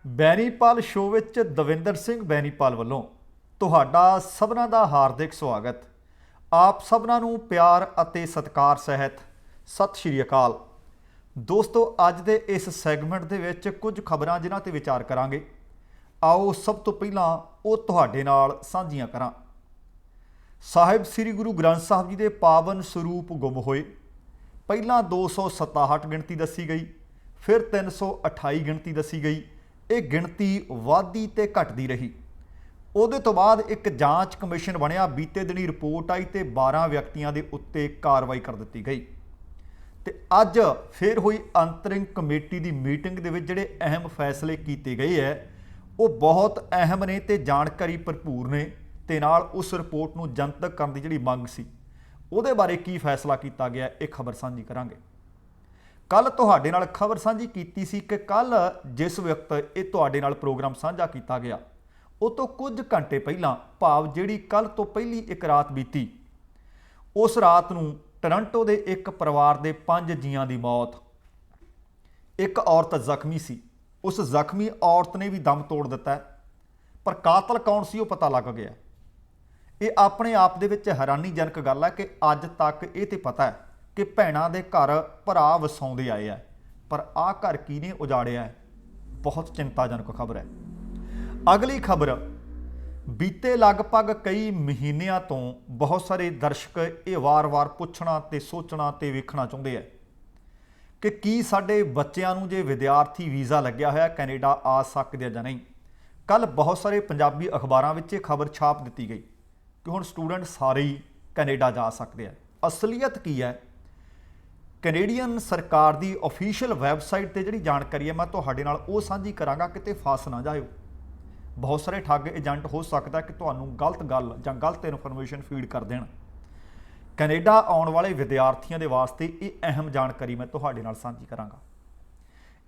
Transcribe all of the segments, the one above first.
Benipal show ਵਿੱਚ ਦਵਿੰਦਰ ਸਿੰਘ ਬੈਨੀਪਾਲ ਵੱਲੋਂ ਤੁਹਾਡਾ ਸਭਨਾਂ ਦਾ ਹਾਰਦਿਕ ਸਵਾਗਤ। ਆਪ ਸਭਨਾਂ ਨੂੰ ਪਿਆਰ ਅਤੇ ਸਤਿਕਾਰ ਸਹਿਤ ਸਤਿ ਸ਼੍ਰੀ ਅਕਾਲ। ਦੋਸਤੋ, ਅੱਜ ਦੇ ਇਸ ਸੈਗਮੈਂਟ ਦੇ ਵਿੱਚ ਕੁਝ ਖਬਰਾਂ ਜਿਨ੍ਹਾਂ ਤੇ ਵਿਚਾਰ ਕਰਾਂਗੇ। ਆਓ ਸਭ ਤੋਂ ਪਹਿਲਾਂ ਉਹ ਤੁਹਾਡੇ ਨਾਲ ਸਾਂਝੀਆਂ ਕਰਾਂ। ਸਾਹਿਬ ਸ੍ਰੀ ਗੁਰੂ ਗ੍ਰੰਥ ਸਾਹਿਬ ਜੀ ਦੇ ਪਾਵਨ ਸਰੂਪ ਗੁੰਮ ਹੋਏ। ਪਹਿਲਾਂ 267 ਗਿਣਤੀ ਦੱਸੀ ਗਈ, ਫਿਰ 328 ਗਿਣਤੀ ਦੱਸੀ ਗਈ। ਇਹ ਗਿਣਤੀ ਵੱਧਦੀ ਤੇ ਘਟਦੀ ਰਹੀ। ਉਹਦੇ ਤੋਂ ਬਾਅਦ ਇੱਕ ਜਾਂਚ ਕਮਿਸ਼ਨ ਬਣਿਆ। ਬੀਤੇ ਦਿਨੀ ਰਿਪੋਰਟ ਆਈ ਤੇ 12 ਵਿਅਕਤੀਆਂ ਦੇ ਉੱਤੇ ਕਾਰਵਾਈ ਕਰ ਦਿੱਤੀ ਗਈ। ਤੇ ਅੱਜ ਫਿਰ ਹੋਈ ਅੰਤਰਿਮ ਕਮੇਟੀ ਦੀ ਮੀਟਿੰਗ ਦੇ ਵਿੱਚ ਜਿਹੜੇ ਅਹਿਮ ਫੈਸਲੇ ਕੀਤੇ ਗਏ ਹੈ ਉਹ ਬਹੁਤ ਅਹਿਮ ਨੇ ਤੇ ਜਾਣਕਾਰੀ ਭਰਪੂਰ ਨੇ। ਤੇ ਨਾਲ ਉਸ ਰਿਪੋਰਟ ਨੂੰ ਜਨਤਕ ਕਰਨ ਦੀ ਜਿਹੜੀ ਮੰਗ ਸੀ ਉਹਦੇ ਬਾਰੇ ਕੀ ਫੈਸਲਾ ਕੀਤਾ ਗਿਆ, ਇਹ ਖਬਰ ਸਾਂਝੀ ਕਰਾਂਗੇ। ਕੱਲ੍ਹ ਤੁਹਾਡੇ ਨਾਲ ਖਬਰ ਸਾਂਝੀ ਕੀਤੀ ਸੀ ਕਿ ਕੱਲ੍ਹ ਜਿਸ ਵਕਤ ਇਹ ਤੁਹਾਡੇ ਨਾਲ ਪ੍ਰੋਗਰਾਮ ਸਾਂਝਾ ਕੀਤਾ ਗਿਆ ਉਹ ਤੋਂ ਕੁਝ ਘੰਟੇ ਪਹਿਲਾਂ, ਭਾਵ ਜਿਹੜੀ ਕੱਲ੍ਹ ਤੋਂ ਪਹਿਲੀ ਇੱਕ ਰਾਤ ਬੀਤੀ, ਉਸ ਰਾਤ ਨੂੰ ਟੋਰਾਂਟੋ ਦੇ ਇੱਕ ਪਰਿਵਾਰ ਦੇ 5 ਜੀਆਂ ਦੀ ਮੌਤ। ਇੱਕ ਔਰਤ ਜ਼ਖਮੀ ਸੀ। ਉਸ ਜ਼ਖਮੀ ਔਰਤ ਨੇ ਵੀ ਦਮ ਤੋੜ ਦਿੱਤਾ, ਪਰ ਕਾਤਲ ਕੌਣ ਸੀ ਉਹ ਪਤਾ ਲੱਗ ਗਿਆ। ਇਹ ਆਪਣੇ ਆਪ ਦੇ ਵਿੱਚ ਹੈਰਾਨੀਜਨਕ ਗੱਲ ਹੈ ਕਿ ਅੱਜ ਤੱਕ ਇਹ ਤੇ ਪਤਾ ਹੈ ਕਿ ਭੈਣਾਂ ਦੇ ਘਰ ਭਰਾ ਵਸਾਉਂਦੇ ਆਏ ਆ, ਪਰ ਆਹ ਘਰ ਕਿਹਨੇ ਉਜਾੜਿਆ ਹੈ? ਬਹੁਤ ਚਿੰਤਾਜਨਕ ਖਬਰ ਹੈ। ਅਗਲੀ ਖਬਰ, ਬੀਤੇ ਲਗਭਗ ਕਈ ਮਹੀਨਿਆਂ ਤੋਂ ਬਹੁਤ ਸਾਰੇ ਦਰਸ਼ਕ ਇਹ ਵਾਰ-ਵਾਰ ਪੁੱਛਣਾ ਤੇ ਸੋਚਣਾ ਤੇ ਵੇਖਣਾ ਚਾਹੁੰਦੇ ਆ ਕਿ ਕੀ ਸਾਡੇ ਬੱਚਿਆਂ ਨੂੰ ਜੇ ਵਿਦਿਆਰਥੀ ਵੀਜ਼ਾ ਲੱਗਿਆ ਹੋਇਆ ਕੈਨੇਡਾ ਆ ਸਕਦੇ ਆ ਜਾਂ ਨਹੀਂ। ਕੱਲ੍ਹ ਬਹੁਤ ਸਾਰੇ ਪੰਜਾਬੀ ਅਖਬਾਰਾਂ ਵਿੱਚ ਇਹ ਖਬਰ ਛਾਪ ਦਿੱਤੀ ਗਈ ਕਿ ਹੁਣ ਸਟੂਡੈਂਟ ਸਾਰੇ ਹੀ ਕੈਨੇਡਾ ਜਾ ਸਕਦੇ ਆ। ਅਸਲੀਅਤ ਕੀ ਹੈ? ਕੈਨੇਡੀਅਨ ਸਰਕਾਰ ਦੀ ਅਫੀਸ਼ੀਅਲ ਵੈਬਸਾਈਟ ਤੇ ਜਿਹੜੀ ਜਾਣਕਾਰੀ ਹੈ ਮੈਂ ਤੁਹਾਡੇ ਨਾਲ ਉਹ ਸਾਂਝੀ ਕਰਾਂਗਾ, ਕਿਤੇ ਫਸ ਨਾ ਜਾਇਓ। ਬਹੁਤ ਸਾਰੇ ਠੱਗ ਏਜੰਟ ਹੋ ਸਕਦਾ ਕਿ ਤੁਹਾਨੂੰ ਗਲਤ ਗੱਲ ਜਾਂ ਗਲਤ ਇਨਫੋਰਮੇਸ਼ਨ ਫੀਡ ਕਰ ਦੇਣ। ਕੈਨੇਡਾ ਆਉਣ ਵਾਲੇ ਵਿਦਿਆਰਥੀਆਂ ਦੇ ਵਾਸਤੇ ਇਹ ਅਹਿਮ ਜਾਣਕਾਰੀ ਮੈਂ ਤੁਹਾਡੇ ਨਾਲ ਸਾਂਝੀ ਕਰਾਂਗਾ।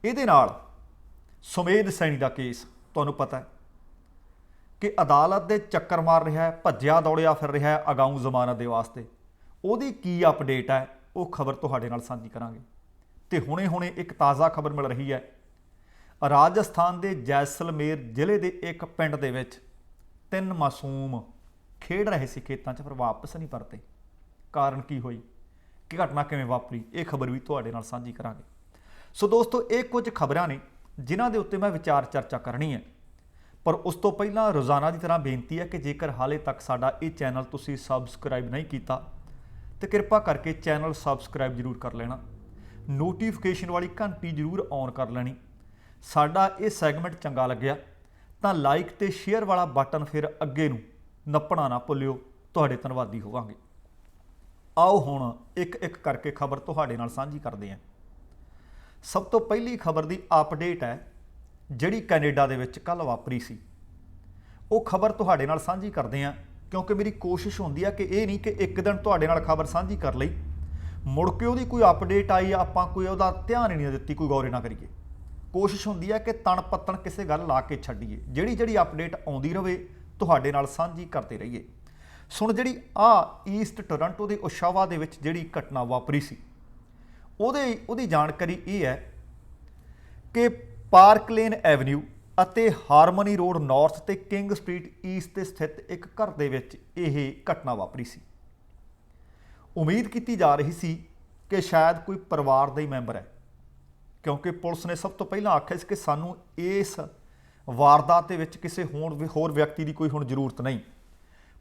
ਇਹਦੇ ਨਾਲ ਸੁਮੇਧ ਸੈਣੀ ਦਾ ਕੇਸ ਤੁਹਾਨੂੰ ਪਤਾ ਹੈ ਕਿ ਅਦਾਲਤ ਦੇ ਚੱਕਰ ਮਾਰ ਰਿਹਾ ਹੈ, ਭੱਜਿਆ ਦੌੜਿਆ ਫਿਰ ਰਿਹਾ ਹੈ ਅਗਾਊਂ ਜ਼ਮਾਨਤ ਦੇ ਵਾਸਤੇ। ਉਹਦੀ ਕੀ ਅਪਡੇਟ ਹੈ ਉਹ ਖਬਰ ਤੁਹਾਡੇ ਨਾਲ ਸਾਂਝੀ ਕਰਾਂਗੇ। ਤੇ ਹੁਣੇ ਇੱਕ ਤਾਜ਼ਾ ਖਬਰ ਮਿਲ ਰਹੀ ਹੈ, ਰਾਜਸਥਾਨ ਦੇ ਜੈਸਲਮੇਰ ਜ਼ਿਲ੍ਹੇ ਦੇ ਇੱਕ ਪਿੰਡ ਦੇ ਵਿੱਚ 3 ਮਾਸੂਮ ਖੇਡ ਰਹੇ ਸੀ ਖੇਤਾਂ 'ਚ, ਪਰ ਵਾਪਸ ਨਹੀਂ ਪਰਤੇ। ਕਾਰਨ ਕੀ ਹੋਈ, ਕਿ ਘਟਨਾ ਕਿਵੇਂ ਵਾਪਰੀ, ਇਹ ਖਬਰ ਵੀ ਤੁਹਾਡੇ ਨਾਲ ਸਾਂਝੀ ਕਰਾਂਗੇ। ਸੋ ਦੋਸਤੋ, ਇਹ ਕੁਝ ਖਬਰਾਂ ਨੇ ਜਿਨ੍ਹਾਂ ਦੇ ਉੱਤੇ ਮੈਂ ਵਿਚਾਰ ਚਰਚਾ ਕਰਨੀ ਹੈ। ਪਰ ਉਸ ਤੋਂ ਪਹਿਲਾਂ ਰੋਜ਼ਾਨਾ ਦੀ ਤਰ੍ਹਾਂ ਬੇਨਤੀ ਹੈ ਕਿ ਜੇਕਰ ਹਾਲੇ ਤੱਕ ਸਾਡਾ ਇਹ ਚੈਨਲ ਤੁਸੀਂ ਸਬਸਕ੍ਰਾਈਬ ਨਹੀਂ ਕੀਤਾ ਤਾਂ ਕਿਰਪਾ ਕਰਕੇ ਚੈਨਲ ਸਬਸਕ੍ਰਾਈਬ ਜ਼ਰੂਰ ਕਰ ਲੈਣਾ। ਨੋਟੀਫਿਕੇਸ਼ਨ ਵਾਲੀ ਘੰਟੀ ਜ਼ਰੂਰ ਔਨ ਕਰ ਲੈਣੀ। ਸਾਡਾ ਇਹ ਸੈਗਮੈਂਟ ਚੰਗਾ ਲੱਗਿਆ ਤਾਂ ਲਾਈਕ ਤੇ ਸ਼ੇਅਰ ਵਾਲਾ ਬਟਨ ਫਿਰ ਅੱਗੇ ਨੂੰ ਨੱਪਣਾ ਨਾ ਭੁੱਲਿਓ, ਤੁਹਾਡੇ ਧੰਨਵਾਦੀ ਹੋਵਾਂਗੇ। ਆਓ ਹੁਣ ਇੱਕ ਕਰਕੇ ਖਬਰ ਤੁਹਾਡੇ ਨਾਲ ਸਾਂਝੀ ਕਰਦੇ ਹਾਂ। ਸਭ ਤੋਂ ਪਹਿਲੀ ਖਬਰ ਦੀ ਅਪਡੇਟ ਹੈ ਜਿਹੜੀ ਕੈਨੇਡਾ ਦੇ ਵਿੱਚ ਕੱਲ੍ਹ ਵਾਪਰੀ ਸੀ। ਉਹ ਖਬਰ ਤੁਹਾਡੇ ਨਾਲ ਸਾਂਝੀ ਕਰਦੇ ਹਾਂ ਕਿਉਂਕਿ ਮੇਰੀ ਕੋਸ਼ਿਸ਼ ਹੁੰਦੀ ਹੈ ਕਿ ਇਹ ਨਹੀਂ ਕਿ ਇੱਕ ਦਿਨ ਤੁਹਾਡੇ ਨਾਲ ਖਬਰ ਸਾਂਝੀ ਕਰ ਲਈ, ਮੁੜ ਕੇ ਉਹਦੀ ਕੋਈ ਅਪਡੇਟ ਆਈ ਆਪਾਂ ਕੋਈ ਉਹਦਾ ਧਿਆਨ ਹੀ ਨਹੀਂ ਦਿੱਤੀ, ਕੋਈ ਗੌਰ ਨਾ ਕਰੀਏ। ਕੋਸ਼ਿਸ਼ ਹੁੰਦੀ ਹੈ ਕਿ ਤਣ ਪੱਤਣ ਕਿਸੇ ਗੱਲ ਲਾ ਕੇ ਛੱਡੀਏ, ਜਿਹੜੀ ਅਪਡੇਟ ਆਉਂਦੀ ਰਹੇ ਤੁਹਾਡੇ ਨਾਲ ਸਾਂਝੀ ਕਰਦੇ ਰਹੀਏ। ਸੁਣ, ਜਿਹੜੀ ਈਸਟ ਟੋਰਾਂਟੋ ਦੇ ਓਸ਼ਾਵਾ ਦੇ ਵਿੱਚ ਜਿਹੜੀ ਘਟਨਾ ਵਾਪਰੀ ਸੀ ਉਹਦੀ ਜਾਣਕਾਰੀ ਇਹ ਹੈ ਕਿ ਪਾਰਕਲੇਨ ਐਵਨਿਊ ਅਤੇ ਹਾਰਮਨੀ ਰੋਡ ਨਾਰਥ ਤੇ ਕਿੰਗ ਸਟਰੀਟ ਈਸਟ ਤੇ ਸਥਿਤ ਇੱਕ ਘਰ ਦੇ ਵਿੱਚ ਇਹ ਘਟਨਾ ਵਾਪਰੀ ਸੀ। ਉਮੀਦ ਕੀਤੀ ਜਾ ਰਹੀ ਸੀ ਕਿ ਸ਼ਾਇਦ ਕੋਈ ਪਰਿਵਾਰ ਦਾ ਹੀ ਮੈਂਬਰ ਹੈ, ਕਿਉਂਕਿ ਪੁਲਿਸ ਨੇ ਸਭ ਤੋਂ ਪਹਿਲਾਂ ਆਖਿਆ ਸੀ ਕਿ ਸਾਨੂੰ ਇਸ ਵਾਰਦਾਤ ਦੇ ਵਿੱਚ ਕਿਸੇ ਹੋਰ ਵਿਅਕਤੀ ਦੀ ਕੋਈ ਹੁਣ ਜ਼ਰੂਰਤ ਨਹੀਂ।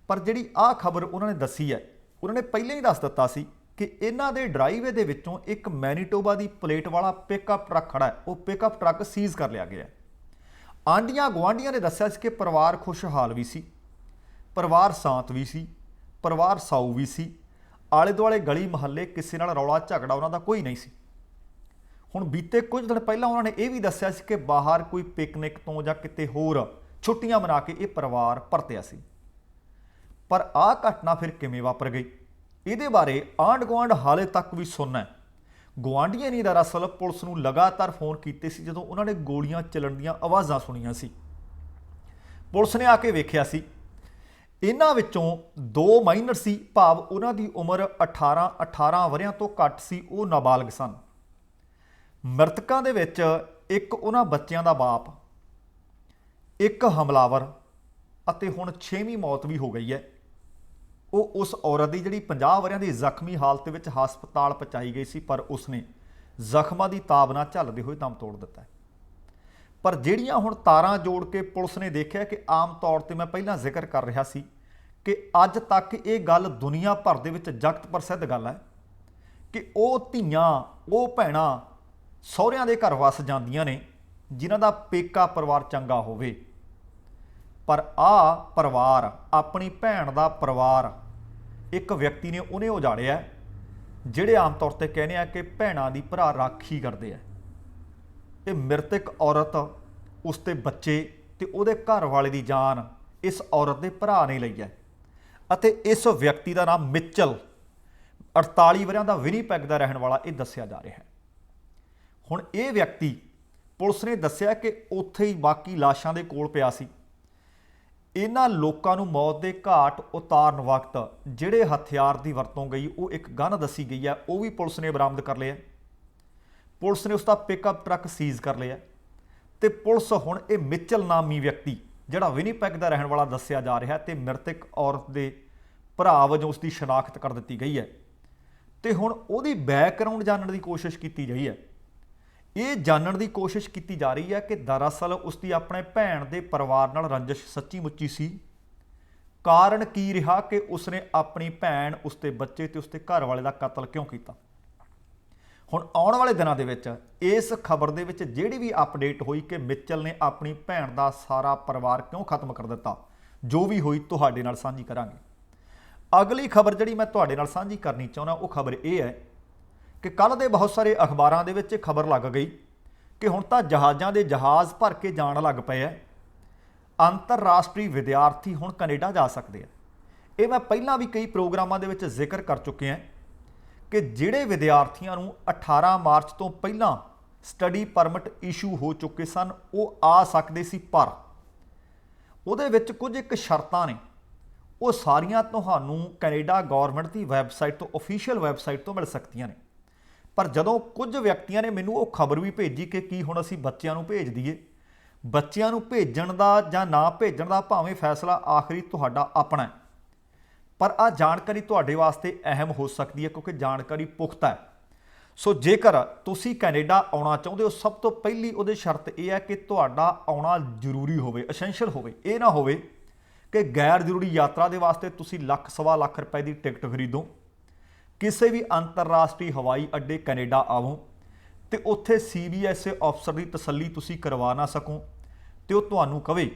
ਪਰ ਜਿਹੜੀ ਖਬਰ ਉਹਨਾਂ ਨੇ ਦੱਸੀ ਹੈ, ਉਹਨਾਂ ਨੇ ਪਹਿਲਾਂ ਹੀ ਦੱਸ ਦਿੱਤਾ ਸੀ ਕਿ ਇਹਨਾਂ ਦੇ ਡਰਾਈਵੇ ਦੇ ਵਿੱਚੋਂ ਇੱਕ ਮੈਨੀਟੋਬਾ ਦੀ ਪਲੇਟ ਵਾਲਾ ਪਿਕਅਪ ਟਰੱਕ ਖੜਾ ਹੈ। ਉਹ ਪਿਕਅਪ ਟਰੱਕ ਸੀਜ਼ ਕਰ ਲਿਆ ਗਿਆ। ਆਂਢੀਆਂ ਗੁਆਂਢੀਆਂ ਨੇ ਦੱਸਿਆ ਸੀ ਕਿ ਪਰਿਵਾਰ ਖੁਸ਼ਹਾਲ ਵੀ ਸੀ, ਪਰਿਵਾਰ ਸ਼ਾਂਤ ਵੀ ਸੀ, ਪਰਿਵਾਰ ਸਾਊ ਵੀ ਸੀ। ਆਲੇ ਦੁਆਲੇ ਗਲੀ ਮੁਹੱਲੇ ਕਿਸੇ ਨਾਲ ਰੌਲਾ ਝਗੜਾ ਉਹਨਾਂ ਦਾ ਕੋਈ ਨਹੀਂ ਸੀ। ਹੁਣ ਬੀਤੇ ਕੁਝ ਦਿਨ ਪਹਿਲਾਂ ਉਹਨਾਂ ਨੇ ਇਹ ਵੀ ਦੱਸਿਆ ਸੀ ਕਿ ਬਾਹਰ ਕੋਈ ਪਿਕਨਿਕ ਤੋਂ ਜਾਂ ਕਿਤੇ ਹੋਰ ਛੁੱਟੀਆਂ ਮਨਾ ਕੇ ਇਹ ਪਰਿਵਾਰ ਪਰਤਿਆ ਸੀ। ਪਰ ਘਟਨਾ ਫਿਰ ਕਿਵੇਂ ਵਾਪਰ ਗਈ, ਇਹਦੇ ਬਾਰੇ ਆਂਢ ਗੁਆਂਢ ਹਾਲੇ ਤੱਕ ਵੀ ਸੁਣਨਾ ਹੈ। ਗੁਆਂਢੀਆਂ ਨੇ ਦਰਅਸਲ ਪੁਲਿਸ ਨੂੰ ਲਗਾਤਾਰ ਫੋਨ ਕੀਤੇ ਸੀ ਜਦੋਂ ਉਹਨਾਂ ਨੇ ਗੋਲੀਆਂ ਚੱਲਣ ਦੀਆਂ ਆਵਾਜ਼ਾਂ ਸੁਣੀਆਂ ਸੀ। ਪੁਲਿਸ ਨੇ ਆ ਕੇ ਵੇਖਿਆ ਸੀ ਇਹਨਾਂ ਵਿੱਚੋਂ 2 ਮਾਈਨਰ ਸੀ, ਭਾਵ ਉਹਨਾਂ ਦੀ ਉਮਰ 18 ਵਰ੍ਹਿਆਂ ਤੋਂ ਘੱਟ ਸੀ, ਉਹ ਨਾਬਾਲਗ ਸਨ। ਮ੍ਰਿਤਕਾਂ ਦੇ ਵਿੱਚ ਇੱਕ ਉਹਨਾਂ ਬੱਚਿਆਂ ਦਾ ਬਾਪ ਇੱਕ ਹਮਲਾਵਰ ਅਤੇ ਹੁਣ 6ਵੀਂ ਮੌਤ ਵੀ ਹੋ ਗਈ ਹੈ। ਉਹ ਉਸ ਔਰਤ ਦੀ ਜਿਹੜੀ 50 ਵਰ੍ਹਿਆਂ ਦੀ ਜ਼ਖਮੀ ਹਾਲਤ ਵਿੱਚ ਹਸਪਤਾਲ ਪਹੁੰਚਾਈ ਗਈ ਸੀ, ਪਰ ਉਸਨੇ ਜ਼ਖਮਾਂ ਦੀ ਤਾਬ ਨਾਲ ਝੱਲਦੇ ਹੋਏ ਦਮ ਤੋੜ ਦਿੱਤਾ। ਪਰ ਜਿਹੜੀਆਂ ਹੁਣ ਤਾਰਾਂ ਜੋੜ ਕੇ ਪੁਲਿਸ ਨੇ ਦੇਖਿਆ ਕਿ ਆਮ ਤੌਰ ਤੇ ਮੈਂ ਪਹਿਲਾਂ ਜ਼ਿਕਰ ਕਰ ਰਿਹਾ ਸੀ ਕਿ ਅੱਜ ਤੱਕ ਇਹ ਗੱਲ ਦੁਨੀਆ ਭਰ ਦੇ ਵਿੱਚ ਜਗਤ ਪ੍ਰਸਿੱਧ ਗੱਲ ਹੈ ਕਿ ਉਹ ਧੀਆਂ, ਉਹ ਭੈਣਾਂ ਸਹੁਰਿਆਂ ਦੇ ਘਰ ਵਸ ਜਾਂਦੀਆਂ ਨੇ ਜਿਨ੍ਹਾਂ ਦਾ ਪੇਕਾ ਪਰਿਵਾਰ ਚੰਗਾ ਹੋਵੇ, ਪਰ ਆਹ ਪਰਿਵਾਰ, ਆਪਣੀ ਭੈਣ ਦਾ ਪਰਿਵਾਰ ਇੱਕ ਵਿਅਕਤੀ ਨੇ ਉਹਨੇ ਉਜਾੜਿਆ, ਜਿਹੜੇ ਆਮ ਤੌਰ ਤੇ ਕਹਿੰਦੇ ਆ ਕਿ ਭੈਣਾਂ ਦੀ ਭਰਾ ਰਾਖੀ ਕਰਦੇ ਆ। ਇਹ ਮ੍ਰਿਤਕ ਔਰਤ, ਉਸ ਦੇ ਬੱਚੇ ਤੇ ਉਹਦੇ ਘਰ ਵਾਲੇ ਦੀ ਜਾਨ ਇਸ ਔਰਤ ਦੇ ਭਰਾ ਨੇ ਲਈ ਹੈ ਅਤੇ ਇਸ ਵਿਅਕਤੀ ਦਾ ਨਾਮ ਮਿਚਲ, 48 ਵਰ੍ਹਿਆਂ ਦਾ ਵਿਨੀਪੈਗ ਦਾ ਰਹਿਣ ਵਾਲਾ ਇਹ ਦੱਸਿਆ ਜਾ ਰਿਹਾ ਹੈ। ਹੁਣ ਇਹ ਵਿਅਕਤੀ, ਪੁਲਿਸ ਨੇ ਦੱਸਿਆ ਕਿ ਉੱਥੇ ਹੀ ਬਾਕੀ ਲਾਸ਼ਾਂ ਦੇ ਕੋਲ ਪਿਆ ਸੀ। ਇਹਨਾਂ ਲੋਕਾਂ ਨੂੰ ਮੌਤ ਦੇ ਘਾਟ ਉਤਾਰਨ ਵਕਤ ਜਿਹੜੇ ਹਥਿਆਰ ਦੀ ਵਰਤੋਂ ਗਈ, ਉਹ ਇੱਕ ਗਨ ਦੱਸੀ ਗਈ ਹੈ, ਉਹ ਵੀ ਪੁਲਿਸ ਨੇ ਬਰਾਮਦ ਕਰ ਲਿਆ। ਪੁਲਿਸ ਨੇ ਉਸ ਦਾ ਪਿਕਅਪ ਟਰੱਕ ਸੀਜ਼ ਕਰ ਲਿਆ ਤੇ ਪੁਲਿਸ ਹੁਣ ਇਹ ਮਿਚਲ ਨਾਮੀ ਵਿਅਕਤੀ, ਜਿਹੜਾ ਵਿਨੀਪੈਗ ਦਾ ਰਹਿਣ ਵਾਲਾ ਦੱਸਿਆ ਜਾ ਰਿਹਾ ਤੇ ਮ੍ਰਿਤਕ ਔਰਤ ਦੇ ਭਰਾ ਵਜੋਂ ਉਸ ਦੀ ਸ਼ਨਾਖਤ ਕਰ ਦਿੱਤੀ ਗਈ ਹੈ ਤੇ ਹੁਣ ਉਹਦੀ ਬੈਕਗਰਾਉਂਡ ਜਾਣਨ ਦੀ ਕੋਸ਼ਿਸ਼ ਕੀਤੀ ਗਈ ਹੈ। ਇਹ ਜਾਣਨ ਦੀ ਕੋਸ਼ਿਸ਼ ਕੀਤੀ ਜਾ ਰਹੀ ਹੈ ਕਿ ਦਰਅਸਲ ਉਸ ਦੀ ਆਪਣੇ ਭੈਣ ਦੇ ਪਰਿਵਾਰ ਨਾਲ ਰੰਜਿਸ਼ ਸੱਚੀ ਮੁੱਚੀ ਸੀ। ਕਾਰਨ ਕੀ ਰਿਹਾ ਕਿ ਉਸਨੇ ਆਪਣੀ ਭੈਣ, ਉਸਦੇ ਬੱਚੇ ਤੇ ਉਸਦੇ ਘਰ ਵਾਲੇ ਦਾ ਕਤਲ ਕਿਉਂ ਕੀਤਾ। ਹੁਣ ਆਉਣ ਵਾਲੇ ਦਿਨਾਂ ਦੇ ਵਿੱਚ ਇਸ ਖਬਰ ਦੇ ਵਿੱਚ ਜਿਹੜੀ ਵੀ ਅਪਡੇਟ ਹੋਈ ਕਿ ਮਿਚਲ ਨੇ ਆਪਣੀ ਭੈਣ ਦਾ ਸਾਰਾ ਪਰਿਵਾਰ ਕਿਉਂ ਖਤਮ ਕਰ ਦਿੱਤਾ, ਜੋ ਵੀ ਹੋਈ ਤੁਹਾਡੇ ਨਾਲ ਸਾਂਝੀ ਕਰਾਂਗੇ। ਅਗਲੀ ਖਬਰ ਜਿਹੜੀ ਮੈਂ ਤੁਹਾਡੇ ਨਾਲ ਸਾਂਝੀ ਕਰਨੀ ਚਾਹੁੰਦਾ ਉਹ ਖਬਰ ਇਹ ਹੈ ਕਿ ਕੱਲ੍ਹ ਦੇ ਬਹੁਤ ਸਾਰੇ ਅਖਬਾਰਾਂ ਦੇ ਵਿੱਚ ਇਹ ਖਬਰ ਲੱਗ ਗਈ ਕਿ ਹੁਣ ਤਾਂ ਜਹਾਜ਼ਾਂ ਦੇ ਜਹਾਜ਼ ਭਰ ਕੇ ਜਾਣ ਲੱਗ ਪਏ ਹੈ। ਅੰਤਰਰਾਸ਼ਟਰੀ ਵਿਦਿਆਰਥੀ ਹੁਣ ਕੈਨੇਡਾ ਜਾ ਸਕਦੇ ਆ। ਇਹ ਮੈਂ ਪਹਿਲਾਂ ਵੀ ਕਈ ਪ੍ਰੋਗਰਾਮਾਂ ਦੇ ਵਿੱਚ ਜ਼ਿਕਰ ਕਰ ਚੁੱਕੇ ਹਾਂ ਕਿ ਜਿਹੜੇ ਵਿਦਿਆਰਥੀਆਂ ਨੂੰ 18 ਮਾਰਚ ਤੋਂ ਪਹਿਲਾਂ ਸਟੱਡੀ ਪਰਮਿਟ ਇਸ਼ੂ ਹੋ ਚੁੱਕੇ ਸਨ, ਉਹ ਆ ਸਕਦੇ ਸੀ, ਪਰ ਉਹਦੇ ਵਿੱਚ ਕੁਝ ਇੱਕ ਸ਼ਰਤਾਂ ਨੇ। ਉਹ ਸਾਰੀਆਂ ਤੁਹਾਨੂੰ ਕੈਨੇਡਾ ਗੌਰਮੈਂਟ ਦੀ ਵੈਬਸਾਈਟ ਤੋਂ, ਅਫੀਸ਼ੀਅਲ ਵੈਬਸਾਈਟ ਤੋਂ ਮਿਲ ਸਕਦੀਆਂ ਨੇ। ਪਰ ਜਦੋਂ ਕੁਝ ਵਿਅਕਤੀਆਂ ਨੇ ਮੈਨੂੰ ਉਹ ਖਬਰ ਵੀ ਭੇਜੀ ਕਿ ਕੀ ਹੁਣ ਅਸੀਂ ਬੱਚਿਆਂ ਨੂੰ ਭੇਜ ਦਈਏ, ਬੱਚਿਆਂ ਨੂੰ ਭੇਜਣ ਦਾ ਜਾਂ ਨਾ ਭੇਜਣ ਦਾ ਭਾਵੇਂ ਫੈਸਲਾ ਆਖਰੀ ਤੁਹਾਡਾ ਆਪਣਾ ਹੈ, ਪਰ ਆਹ ਜਾਣਕਾਰੀ ਤੁਹਾਡੇ ਵਾਸਤੇ ਅਹਿਮ ਹੋ ਸਕਦੀ ਹੈ ਕਿਉਂਕਿ ਜਾਣਕਾਰੀ ਪੁਖਤਾ ਹੈ। ਸੋ ਜੇਕਰ ਤੁਸੀਂ ਕੈਨੇਡਾ ਆਉਣਾ ਚਾਹੁੰਦੇ ਹੋ, ਸਭ ਤੋਂ ਪਹਿਲੀ ਉਹਦੀ ਸ਼ਰਤ ਇਹ ਹੈ ਕਿ ਤੁਹਾਡਾ ਆਉਣਾ ਜ਼ਰੂਰੀ ਹੋਵੇ, ਅਸੈਂਸ਼ੀਅਲ ਹੋਵੇ। ਇਹ ਨਾ ਹੋਵੇ ਕਿ ਗੈਰ ਜ਼ਰੂਰੀ ਯਾਤਰਾ ਦੇ ਵਾਸਤੇ ਤੁਸੀਂ ਲੱਖ ਸਵਾ ਲੱਖ ਰੁਪਏ ਦੀ ਟਿਕਟ ਖਰੀਦੋ, ਕਿਸੇ ਵੀ ਅੰਤਰਰਾਸ਼ਟਰੀ ਹਵਾਈ ਅੱਡੇ ਕੈਨੇਡਾ ਆਵੋ ਤੇ ਉੱਥੇ CBSA ਅਫਸਰ ਦੀ ਤਸੱਲੀ ਤੁਸੀਂ ਕਰਵਾ ਨਾ ਸਕੋ ਤੇ ਉਹ ਤੁਹਾਨੂੰ ਕਵੇ।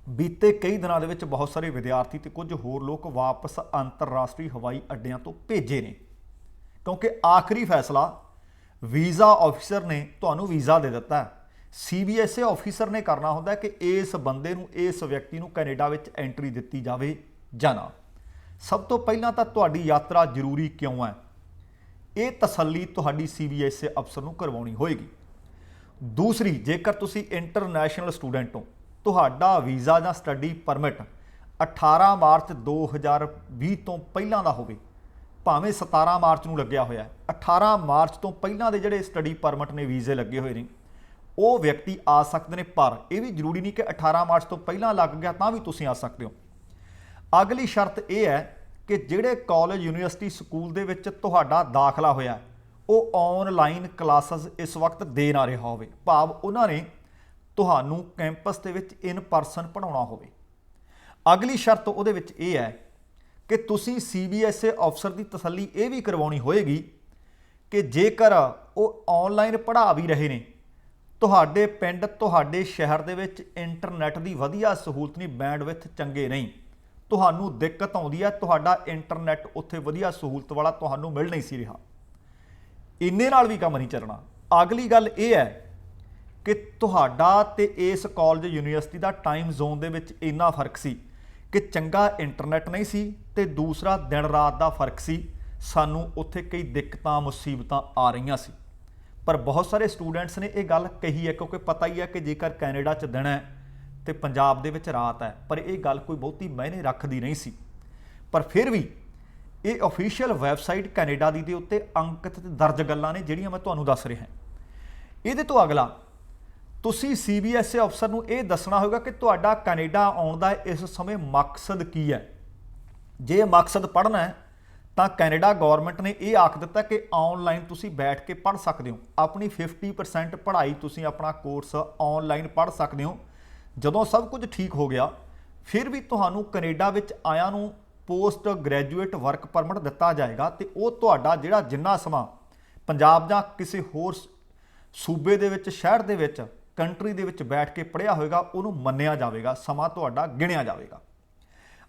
ਬੀਤੇ ਕਈ ਦਿਨਾਂ ਦੇ ਵਿੱਚ ਬਹੁਤ ਸਾਰੇ ਵਿਦਿਆਰਥੀ ਤੇ ਕੁਝ ਹੋਰ ਲੋਕ ਵਾਪਸ ਅੰਤਰਰਾਸ਼ਟਰੀ ਹਵਾਈ ਅੱਡਿਆਂ ਤੋਂ ਭੇਜੇ ਨੇ ਕਿਉਂਕਿ ਆਖਰੀ ਫੈਸਲਾ ਵੀਜ਼ਾ ਆਫਿਸਰ ਨੇ ਤੁਹਾਨੂੰ ਵੀਜ਼ਾ ਦੇ ਦਿੱਤਾ। CBSA ਆਫਿਸਰ ਨੇ ਕਰਨਾ ਹੁੰਦਾ ਕਿ ਇਸ ਬੰਦੇ ਨੂੰ, ਇਸ ਵਿਅਕਤੀ ਨੂੰ ਕੈਨੇਡਾ ਵਿੱਚ ਐਂਟਰੀ ਦਿੱਤੀ ਜਾਵੇ ਜਾਂ ਨਾ। ਸਭ ਤੋਂ ਪਹਿਲਾਂ ਤਾਂ ਤੁਹਾਡੀ ਯਾਤਰਾ ਜ਼ਰੂਰੀ ਕਿਉਂ ਹੈ, ਇਹ ਤਸੱਲੀ ਤੁਹਾਡੀ CBSA ਅਫਸਰ ਨੂੰ ਕਰਵਾਉਣੀ ਹੋਏਗੀ। ਦੂਸਰੀ, ਜੇਕਰ ਤੁਸੀਂ ਇੰਟਰਨੈਸ਼ਨਲ ਸਟੂਡੈਂਟ ਹੋ, ਤੁਹਾਡਾ ਵੀਜ਼ਾ ਜਾਂ ਸਟੱਡੀ ਪਰਮਿਟ 18 ਮਾਰਚ 2020 ਤੋਂ ਪਹਿਲਾਂ ਦਾ ਹੋਵੇ, ਭਾਵੇਂ 17 ਮਾਰਚ ਨੂੰ ਲੱਗਿਆ ਹੋਇਆ ਹੈ। 18 ਮਾਰਚ ਤੋਂ ਪਹਿਲਾਂ ਦੇ ਜਿਹੜੇ ਸਟੱਡੀ ਪਰਮਿਟ ਨੇ, ਵੀਜ਼ੇ ਲੱਗੇ ਹੋਏ ਨੇ, ਉਹ ਵਿਅਕਤੀ ਆ ਸਕਦੇ ਨੇ। ਪਰ ਇਹ ਵੀ ਜ਼ਰੂਰੀ ਨਹੀਂ ਕਿ 18 ਮਾਰਚ ਤੋਂ ਪਹਿਲਾਂ ਲੱਗ ਗਿਆ ਤਾਂ ਵੀ ਤੁਸੀਂ ਆ ਸਕਦੇ ਹੋ। ਅਗਲੀ ਸ਼ਰਤ ਇਹ ਹੈ ਕਿ ਜਿਹੜੇ ਕਾਲਜ, ਯੂਨੀਵਰਸਿਟੀ, ਸਕੂਲ ਦੇ ਵਿੱਚ ਤੁਹਾਡਾ ਦਾਖਲਾ ਹੋਇਆ, ਉਹ ਆਨਲਾਈਨ ਕਲਾਸਿਸ ਇਸ ਵਕਤ ਦੇ ਨਾ ਰਿਹਾ ਹੋਵੇ, ਭਾਵ ਉਹਨਾਂ ਨੇ ਤੁਹਾਨੂੰ ਕੈਂਪਸ ਦੇ ਵਿੱਚ ਇਨ ਪਰਸਨ ਪੜ੍ਹਾਉਣਾ ਹੋਵੇ। ਅਗਲੀ ਸ਼ਰਤ ਉਹਦੇ ਵਿੱਚ ਇਹ ਹੈ ਕਿ ਤੁਸੀਂ CBSA ਅਫਸਰ ਦੀ ਤਸੱਲੀ ਇਹ ਵੀ ਕਰਵਾਉਣੀ ਹੋਏਗੀ ਕਿ ਜੇਕਰ ਉਹ ਆਨਲਾਈਨ ਪੜ੍ਹਾ ਵੀ ਰਹੇ ਨੇ, ਤੁਹਾਡੇ ਪਿੰਡ, ਤੁਹਾਡੇ ਸ਼ਹਿਰ ਦੇ ਵਿੱਚ ਇੰਟਰਨੈਟ ਦੀ ਵਧੀਆ ਸਹੂਲਤ ਨਹੀਂ, ਬੈਂਡਵਿਡਥ ਚੰਗੇ ਨਹੀਂ, ਤੁਹਾਨੂੰ ਦਿੱਕਤ ਆਉਂਦੀ ਹੈ, ਤੁਹਾਡਾ ਇੰਟਰਨੈਟ ਉੱਥੇ ਵਧੀਆ ਸਹੂਲਤ ਵਾਲਾ ਤੁਹਾਨੂੰ ਮਿਲ ਨਹੀਂ ਸੀ ਰਿਹਾ, ਇੰਨੇ ਨਾਲ ਵੀ ਕੰਮ ਨਹੀਂ ਚੱਲਣਾ। ਅਗਲੀ ਗੱਲ ਇਹ ਹੈ ਕਿ ਤੁਹਾਡਾ ਤੇ ਇਸ ਕਾਲਜ, ਯੂਨੀਵਰਸਿਟੀ ਦਾ ਟਾਈਮ ਜ਼ੋਨ ਦੇ ਵਿੱਚ ਇੰਨਾ ਫਰਕ ਸੀ ਕਿ ਚੰਗਾ ਇੰਟਰਨੈਟ ਨਹੀਂ ਸੀ ਤੇ ਦੂਸਰਾ ਦਿਨ ਰਾਤ ਦਾ ਫਰਕ ਸੀ। ਸਾਨੂੰ ਉੱਥੇ ਕਈ ਦਿੱਕਤਾਂ, ਮੁਸੀਬਤਾਂ ਆ ਰਹੀਆਂ ਸੀ। ਪਰ ਬਹੁਤ ਸਾਰੇ ਸਟੂਡੈਂਟਸ ਨੇ ਇਹ ਗੱਲ ਕਹੀ ਹੈ ਕਿਉਂਕਿ ਪਤਾ ਹੀ ਹੈ ਕਿ ਜੇਕਰ ਕੈਨੇਡਾ 'ਚ ਦਿਨ ਹੈ ਤੇ ਪੰਜਾਬ ਦੇ ਵਿੱਚ ਰਾਤ ਹੈ, ਪਰ ਇਹ ਗੱਲ ਕੋਈ ਬਹੁਤੀ ਮਾਇਨੇ ਰੱਖਦੀ ਨਹੀਂ ਸੀ। ਪਰ ਫਿਰ ਵੀ ਇਹ ਅਫੀਸ਼ੀਅਲ ਵੈਬਸਾਈਟ ਕੈਨੇਡਾ ਦੀ ਦੇ ਉੱਤੇ ਅੰਕਿਤ ਤੇ ਦਰਜ ਗੱਲਾਂ ਨੇ ਜਿਹੜੀਆਂ ਮੈਂ ਤੁਹਾਨੂੰ ਦੱਸ ਰਿਹਾ। ਇਹਦੇ ਤੋਂ ਅਗਲਾ, ਤੁਸੀਂ CBSE ਅਫਸਰ ਨੂੰ ਇਹ ਦੱਸਣਾ ਹੋਵੇਗਾ ਕਿ ਤੁਹਾਡਾ ਕੈਨੇਡਾ ਆਉਣ ਦਾ ਇਸ ਸਮੇਂ ਮਕਸਦ ਕੀ ਹੈ। ਜੇ ਮਕਸਦ ਪੜ੍ਹਨਾ ਹੈ ਤਾਂ ਕੈਨੇਡਾ ਗਵਰਨਮੈਂਟ ਨੇ ਇਹ ਆਖ ਦਿੱਤਾ ਕਿ ਆਨਲਾਈਨ ਤੁਸੀਂ ਬੈਠ ਕੇ ਪੜ੍ਹ ਸਕਦੇ ਹੋ। ਆਪਣੀ 50% ਪੜ੍ਹਾਈ ਤੁਸੀਂ ਆਪਣਾ ਕੋਰਸ ਆਨਲਾਈਨ ਪੜ੍ਹ ਸਕਦੇ ਹੋ। ਜਦੋਂ ਸਭ ਕੁਝ ਠੀਕ ਹੋ ਗਿਆ ਫਿਰ ਵੀ ਤੁਹਾਨੂੰ ਕੈਨੇਡਾ ਵਿੱਚ ਆਇਆਂ ਨੂੰ ਪੋਸਟ ਗ੍ਰੈਜੂਏਟ ਵਰਕ ਪਰਮਿਟ ਦਿੱਤਾ ਜਾਏਗਾ ਤੇ ਉਹ ਤੁਹਾਡਾ ਜਿਹੜਾ ਜਿੰਨਾ ਸਮਾਂ ਪੰਜਾਬ ਜਾਂ ਕਿਸੇ ਹੋਰ ਸੂਬੇ ਦੇ ਵਿੱਚ, ਸ਼ਹਿਰ ਦੇ ਵਿੱਚ, ਕੰਟਰੀ ਦੇ ਵਿੱਚ ਬੈਠ ਕੇ ਪੜ੍ਹਿਆ ਹੋਏਗਾ ਉਹਨੂੰ ਮੰਨਿਆ ਜਾਵੇਗਾ, ਸਮਾਂ ਤੁਹਾਡਾ ਗਿਣਿਆ ਜਾਵੇਗਾ।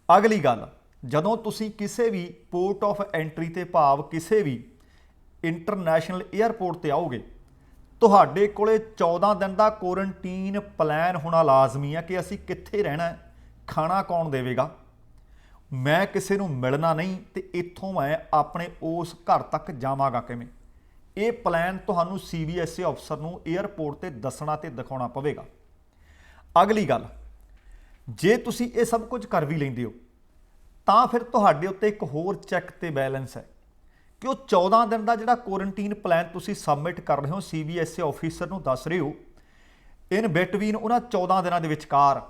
ਅਗਲੀ ਗੱਲ, ਜਦੋਂ ਤੁਸੀਂ ਕਿਸੇ ਵੀ ਪੋਰਟ ਆਫ ਐਂਟਰੀ ਤੇ ਭਾਵ ਕਿਸੇ ਵੀ ਇੰਟਰਨੈਸ਼ਨਲ ਏਅਰਪੋਰਟ ਤੇ ਆਓਗੇ ਤੁਹਾਡੇ ਕੋਲੇ 14 ਦਿਨ ਦਾ ਕੁਆਰੰਟੀਨ ਪਲਾਨ ਹੋਣਾ ਲਾਜ਼ਮੀ ਹੈ ਕਿ ਅਸੀਂ ਕਿੱਥੇ ਰਹਿਣਾ ਹੈ, ਖਾਣਾ ਕੌਣ ਦੇਵੇਗਾ, ਮੈਂ ਕਿਸੇ ਨੂੰ ਮਿਲਣਾ ਨਹੀਂ ਤੇ ਇੱਥੋਂ ਮੈਂ ਆਪਣੇ ਉਸ ਘਰ ਤੱਕ ਜਾਵਾਂਗਾ ਕਿਵੇਂ। ਇਹ ਪਲਾਨ ਤੁਹਾਨੂੰ CBSE ਅਫਸਰ ਨੂੰ ਏਅਰਪੋਰਟ ਤੇ ਦੱਸਣਾ ਤੇ ਦਿਖਾਉਣਾ ਪਵੇਗਾ। ਅਗਲੀ ਗੱਲ, ਜੇ ਤੁਸੀਂ ਇਹ ਸਭ ਕੁਝ ਕਰ ਵੀ ਲੈਂਦੇ ਹੋ ਤਾਂ ਫਿਰ ਤੁਹਾਡੇ ਉੱਤੇ ਇੱਕ ਹੋਰ ਚੈੱਕ ਤੇ ਬੈਲੈਂਸ ਹੈ ਕਿ ਉਹ 14 ਦਿਨ ਦਾ ਜਿਹੜਾ ਕੁਆਰੰਟੀਨ ਪਲਾਨ ਤੁਸੀਂ ਸਬਮਿਟ ਕਰ ਰਹੇ ਹੋ CBSE ਆਫਿਸਰ ਨੂੰ ਦੱਸ ਰਹੇ ਹੋ, ਇਨ ਬਿਟਵੀਨ ਉਹਨਾਂ 14 ਦਿਨਾਂ ਦੇ ਵਿਚਕਾਰ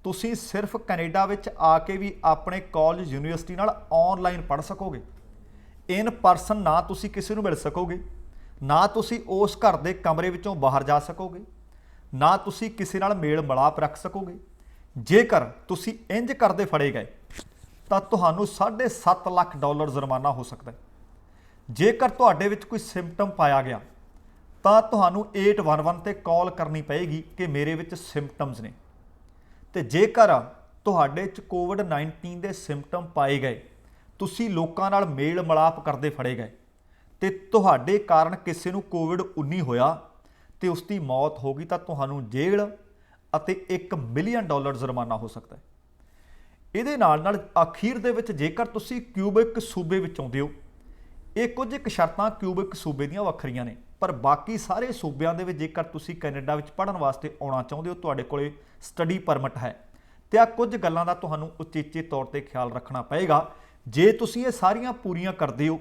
ਤੁਸੀਂ ਸਿਰਫ ਕੈਨੇਡਾ ਵਿੱਚ ਆ ਕੇ ਵੀ ਆਪਣੇ ਕਾਲਜ ਯੂਨੀਵਰਸਿਟੀ ਨਾਲ ਆਨਲਾਈਨ ਪੜ੍ਹ ਸਕੋਗੇ। ਇਨ ਪਰਸਨ ਨਾ ਤੁਸੀਂ ਕਿਸੇ ਨੂੰ ਮਿਲ ਸਕੋਗੇ, ਨਾ ਤੁਸੀਂ ਉਸ ਘਰ ਦੇ ਕਮਰੇ ਵਿੱਚੋਂ ਬਾਹਰ ਜਾ ਸਕੋਗੇ, ਨਾ ਤੁਸੀਂ ਕਿਸੇ ਨਾਲ ਮੇਲ ਮਿਲਾਪ ਰੱਖ ਸਕੋਗੇ। ਜੇਕਰ ਤੁਸੀਂ ਇੰਜ ਕਰਦੇ ਫੜੇ ਗਏ ਤਾਂ ਤੁਹਾਨੂੰ $7.5 ਲੱਖ ਜੁਰਮਾਨਾ ਹੋ ਸਕਦਾ ਹੈ। ਜੇਕਰ ਤੁਹਾਡੇ ਵਿੱਚ ਕੋਈ ਸਿੰਪਟਮ ਪਾਇਆ ਗਿਆ ਤਾਂ ਤੁਹਾਨੂੰ 811 ਤੇ ਕਾਲ ਕਰਨੀ ਪਏਗੀ ਕਿ ਮੇਰੇ ਵਿੱਚ ਸਿੰਪਟਮਸ ਨੇ। ਤੇ ਜੇਕਰ ਤੁਹਾਡੇ 'ਚ COVID-19 ਦੇ ਸਿੰਪਟਮ ਪਾਏ ਗਏ, ਤੁਸੀਂ ਲੋਕਾਂ ਨਾਲ ਮੇਲ ਮਿਲਾਪ ਕਰਦੇ ਫੜੇ ਗਏ ਤੇ ਤੁਹਾਡੇ ਕਾਰਨ ਕਿਸੇ ਨੂੰ COVID-19 ਹੋਇਆ ਤੇ ਉਸ ਦੀ ਮੌਤ ਹੋ ਗਈ ਤਾਂ ਤੁਹਾਨੂੰ ਜੇਲ੍ਹ ਅਤੇ $1 ਮਿਲੀਅਨ ਜੁਰਮਾਨਾ ਹੋ ਸਕਦਾ ਹੈ। ਇਹਦੇ ਨਾਲ ਅਖੀਰ ਦੇ ਵਿੱਚ ਜੇਕਰ ਤੁਸੀਂ ਕਿਊਬਿਕ ਸੂਬੇ ਵਿੱਚ ਆਉਂਦੇ ਹੋ, ਇਹ ਕੁਝ ਇੱਕ ਸ਼ਰਤਾਂ ਕਿਊਬਿਕ ਸੂਬੇ ਦੀਆਂ ਵੱਖਰੀਆਂ ਨੇ, ਪਰ ਬਾਕੀ ਸਾਰੇ ਸੂਬਿਆਂ ਦੇ ਵਿੱਚ ਜੇਕਰ ਤੁਸੀਂ ਕੈਨੇਡਾ ਵਿੱਚ ਪੜ੍ਹਨ ਵਾਸਤੇ ਆਉਣਾ ਚਾਹੁੰਦੇ ਹੋ, ਤੁਹਾਡੇ ਕੋਲੇ ਸਟੱਡੀ ਪਰਮਿਟ ਹੈ ਤੇ ਆ ਕੁਝ ਗੱਲਾਂ ਦਾ ਤੁਹਾਨੂੰ ਉਚੇਚੇ ਤੌਰ ਤੇ ਖਿਆਲ ਰੱਖਣਾ ਪਏਗਾ। ਜੇ ਤੁਸੀਂ ਇਹ ਸਾਰੀਆਂ ਪੂਰੀਆਂ ਕਰਦੇ ਹੋ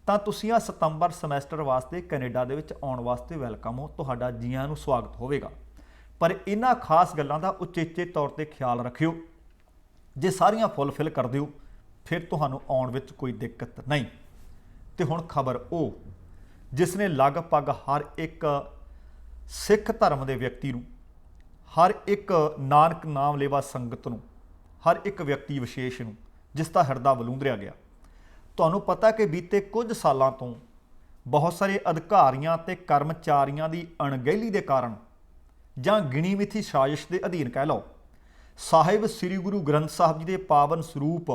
ਤਾਂ ਤੁਸੀਂ ਆ ਸਤੰਬਰ ਸਮੈਸਟਰ ਵਾਸਤੇ ਕੈਨੇਡਾ ਦੇ ਵਿੱਚ ਆਉਣ ਵਾਸਤੇ ਵੈਲਕਮ ਹੋ, ਤੁਹਾਡਾ ਜੀ ਆਇਆਂ ਨੂੰ ਸਵਾਗਤ ਹੋਵੇਗਾ। ਪਰ ਇਹਨਾਂ ਖਾਸ ਗੱਲਾਂ ਦਾ ਉਚੇਚੇ ਤੌਰ ਤੇ ਖਿਆਲ ਰੱਖਿਓ। ਜੇ ਸਾਰੀਆਂ ਫੁੱਲਫਿਲ ਕਰਦੇ ਹੋ ਫਿਰ ਤੁਹਾਨੂੰ ਆਉਣ ਵਿੱਚ ਕੋਈ ਦਿੱਕਤ ਨਹੀਂ। ਤੇ ਹੁਣ ਖਬਰ ਉਹ ਜਿਸ ਨੇ ਲਗਭਗ ਹਰ ਇੱਕ ਸਿੱਖ ਧਰਮ ਦੇ ਵਿਅਕਤੀ ਨੂੰ, ਹਰ ਇੱਕ ਨਾਨਕ ਨਾਮ ਲੇਵਾ ਸੰਗਤ ਨੂੰ, ਹਰ ਇੱਕ ਵਿਅਕਤੀ ਵਿਸ਼ੇਸ਼ ਨੂੰ ਜਿਸ ਦਾ ਹਿਰਦਾ ਵਲੂੰਦਰਿਆ ਗਿਆ। ਤੁਹਾਨੂੰ ਪਤਾ ਕਿ ਬੀਤੇ ਕੁਝ ਸਾਲਾਂ ਤੋਂ ਬਹੁਤ ਸਾਰੇ ਅਧਿਕਾਰੀਆਂ ਤੇ ਕਰਮਚਾਰੀਆਂ ਦੀ ਅਣਗਹਿਲੀ ਦੇ ਕਾਰਨ ਜਾਂ ਗਿਣੀ ਮਿਥੀ ਸਾਜ਼ਿਸ਼ ਦੇ ਅਧੀਨ ਕਹਿ ਲਓ, ਸਾਹਿਬ ਸ੍ਰੀ ਗੁਰੂ ਗ੍ਰੰਥ ਸਾਹਿਬ ਜੀ ਦੇ ਪਾਵਨ ਸਰੂਪ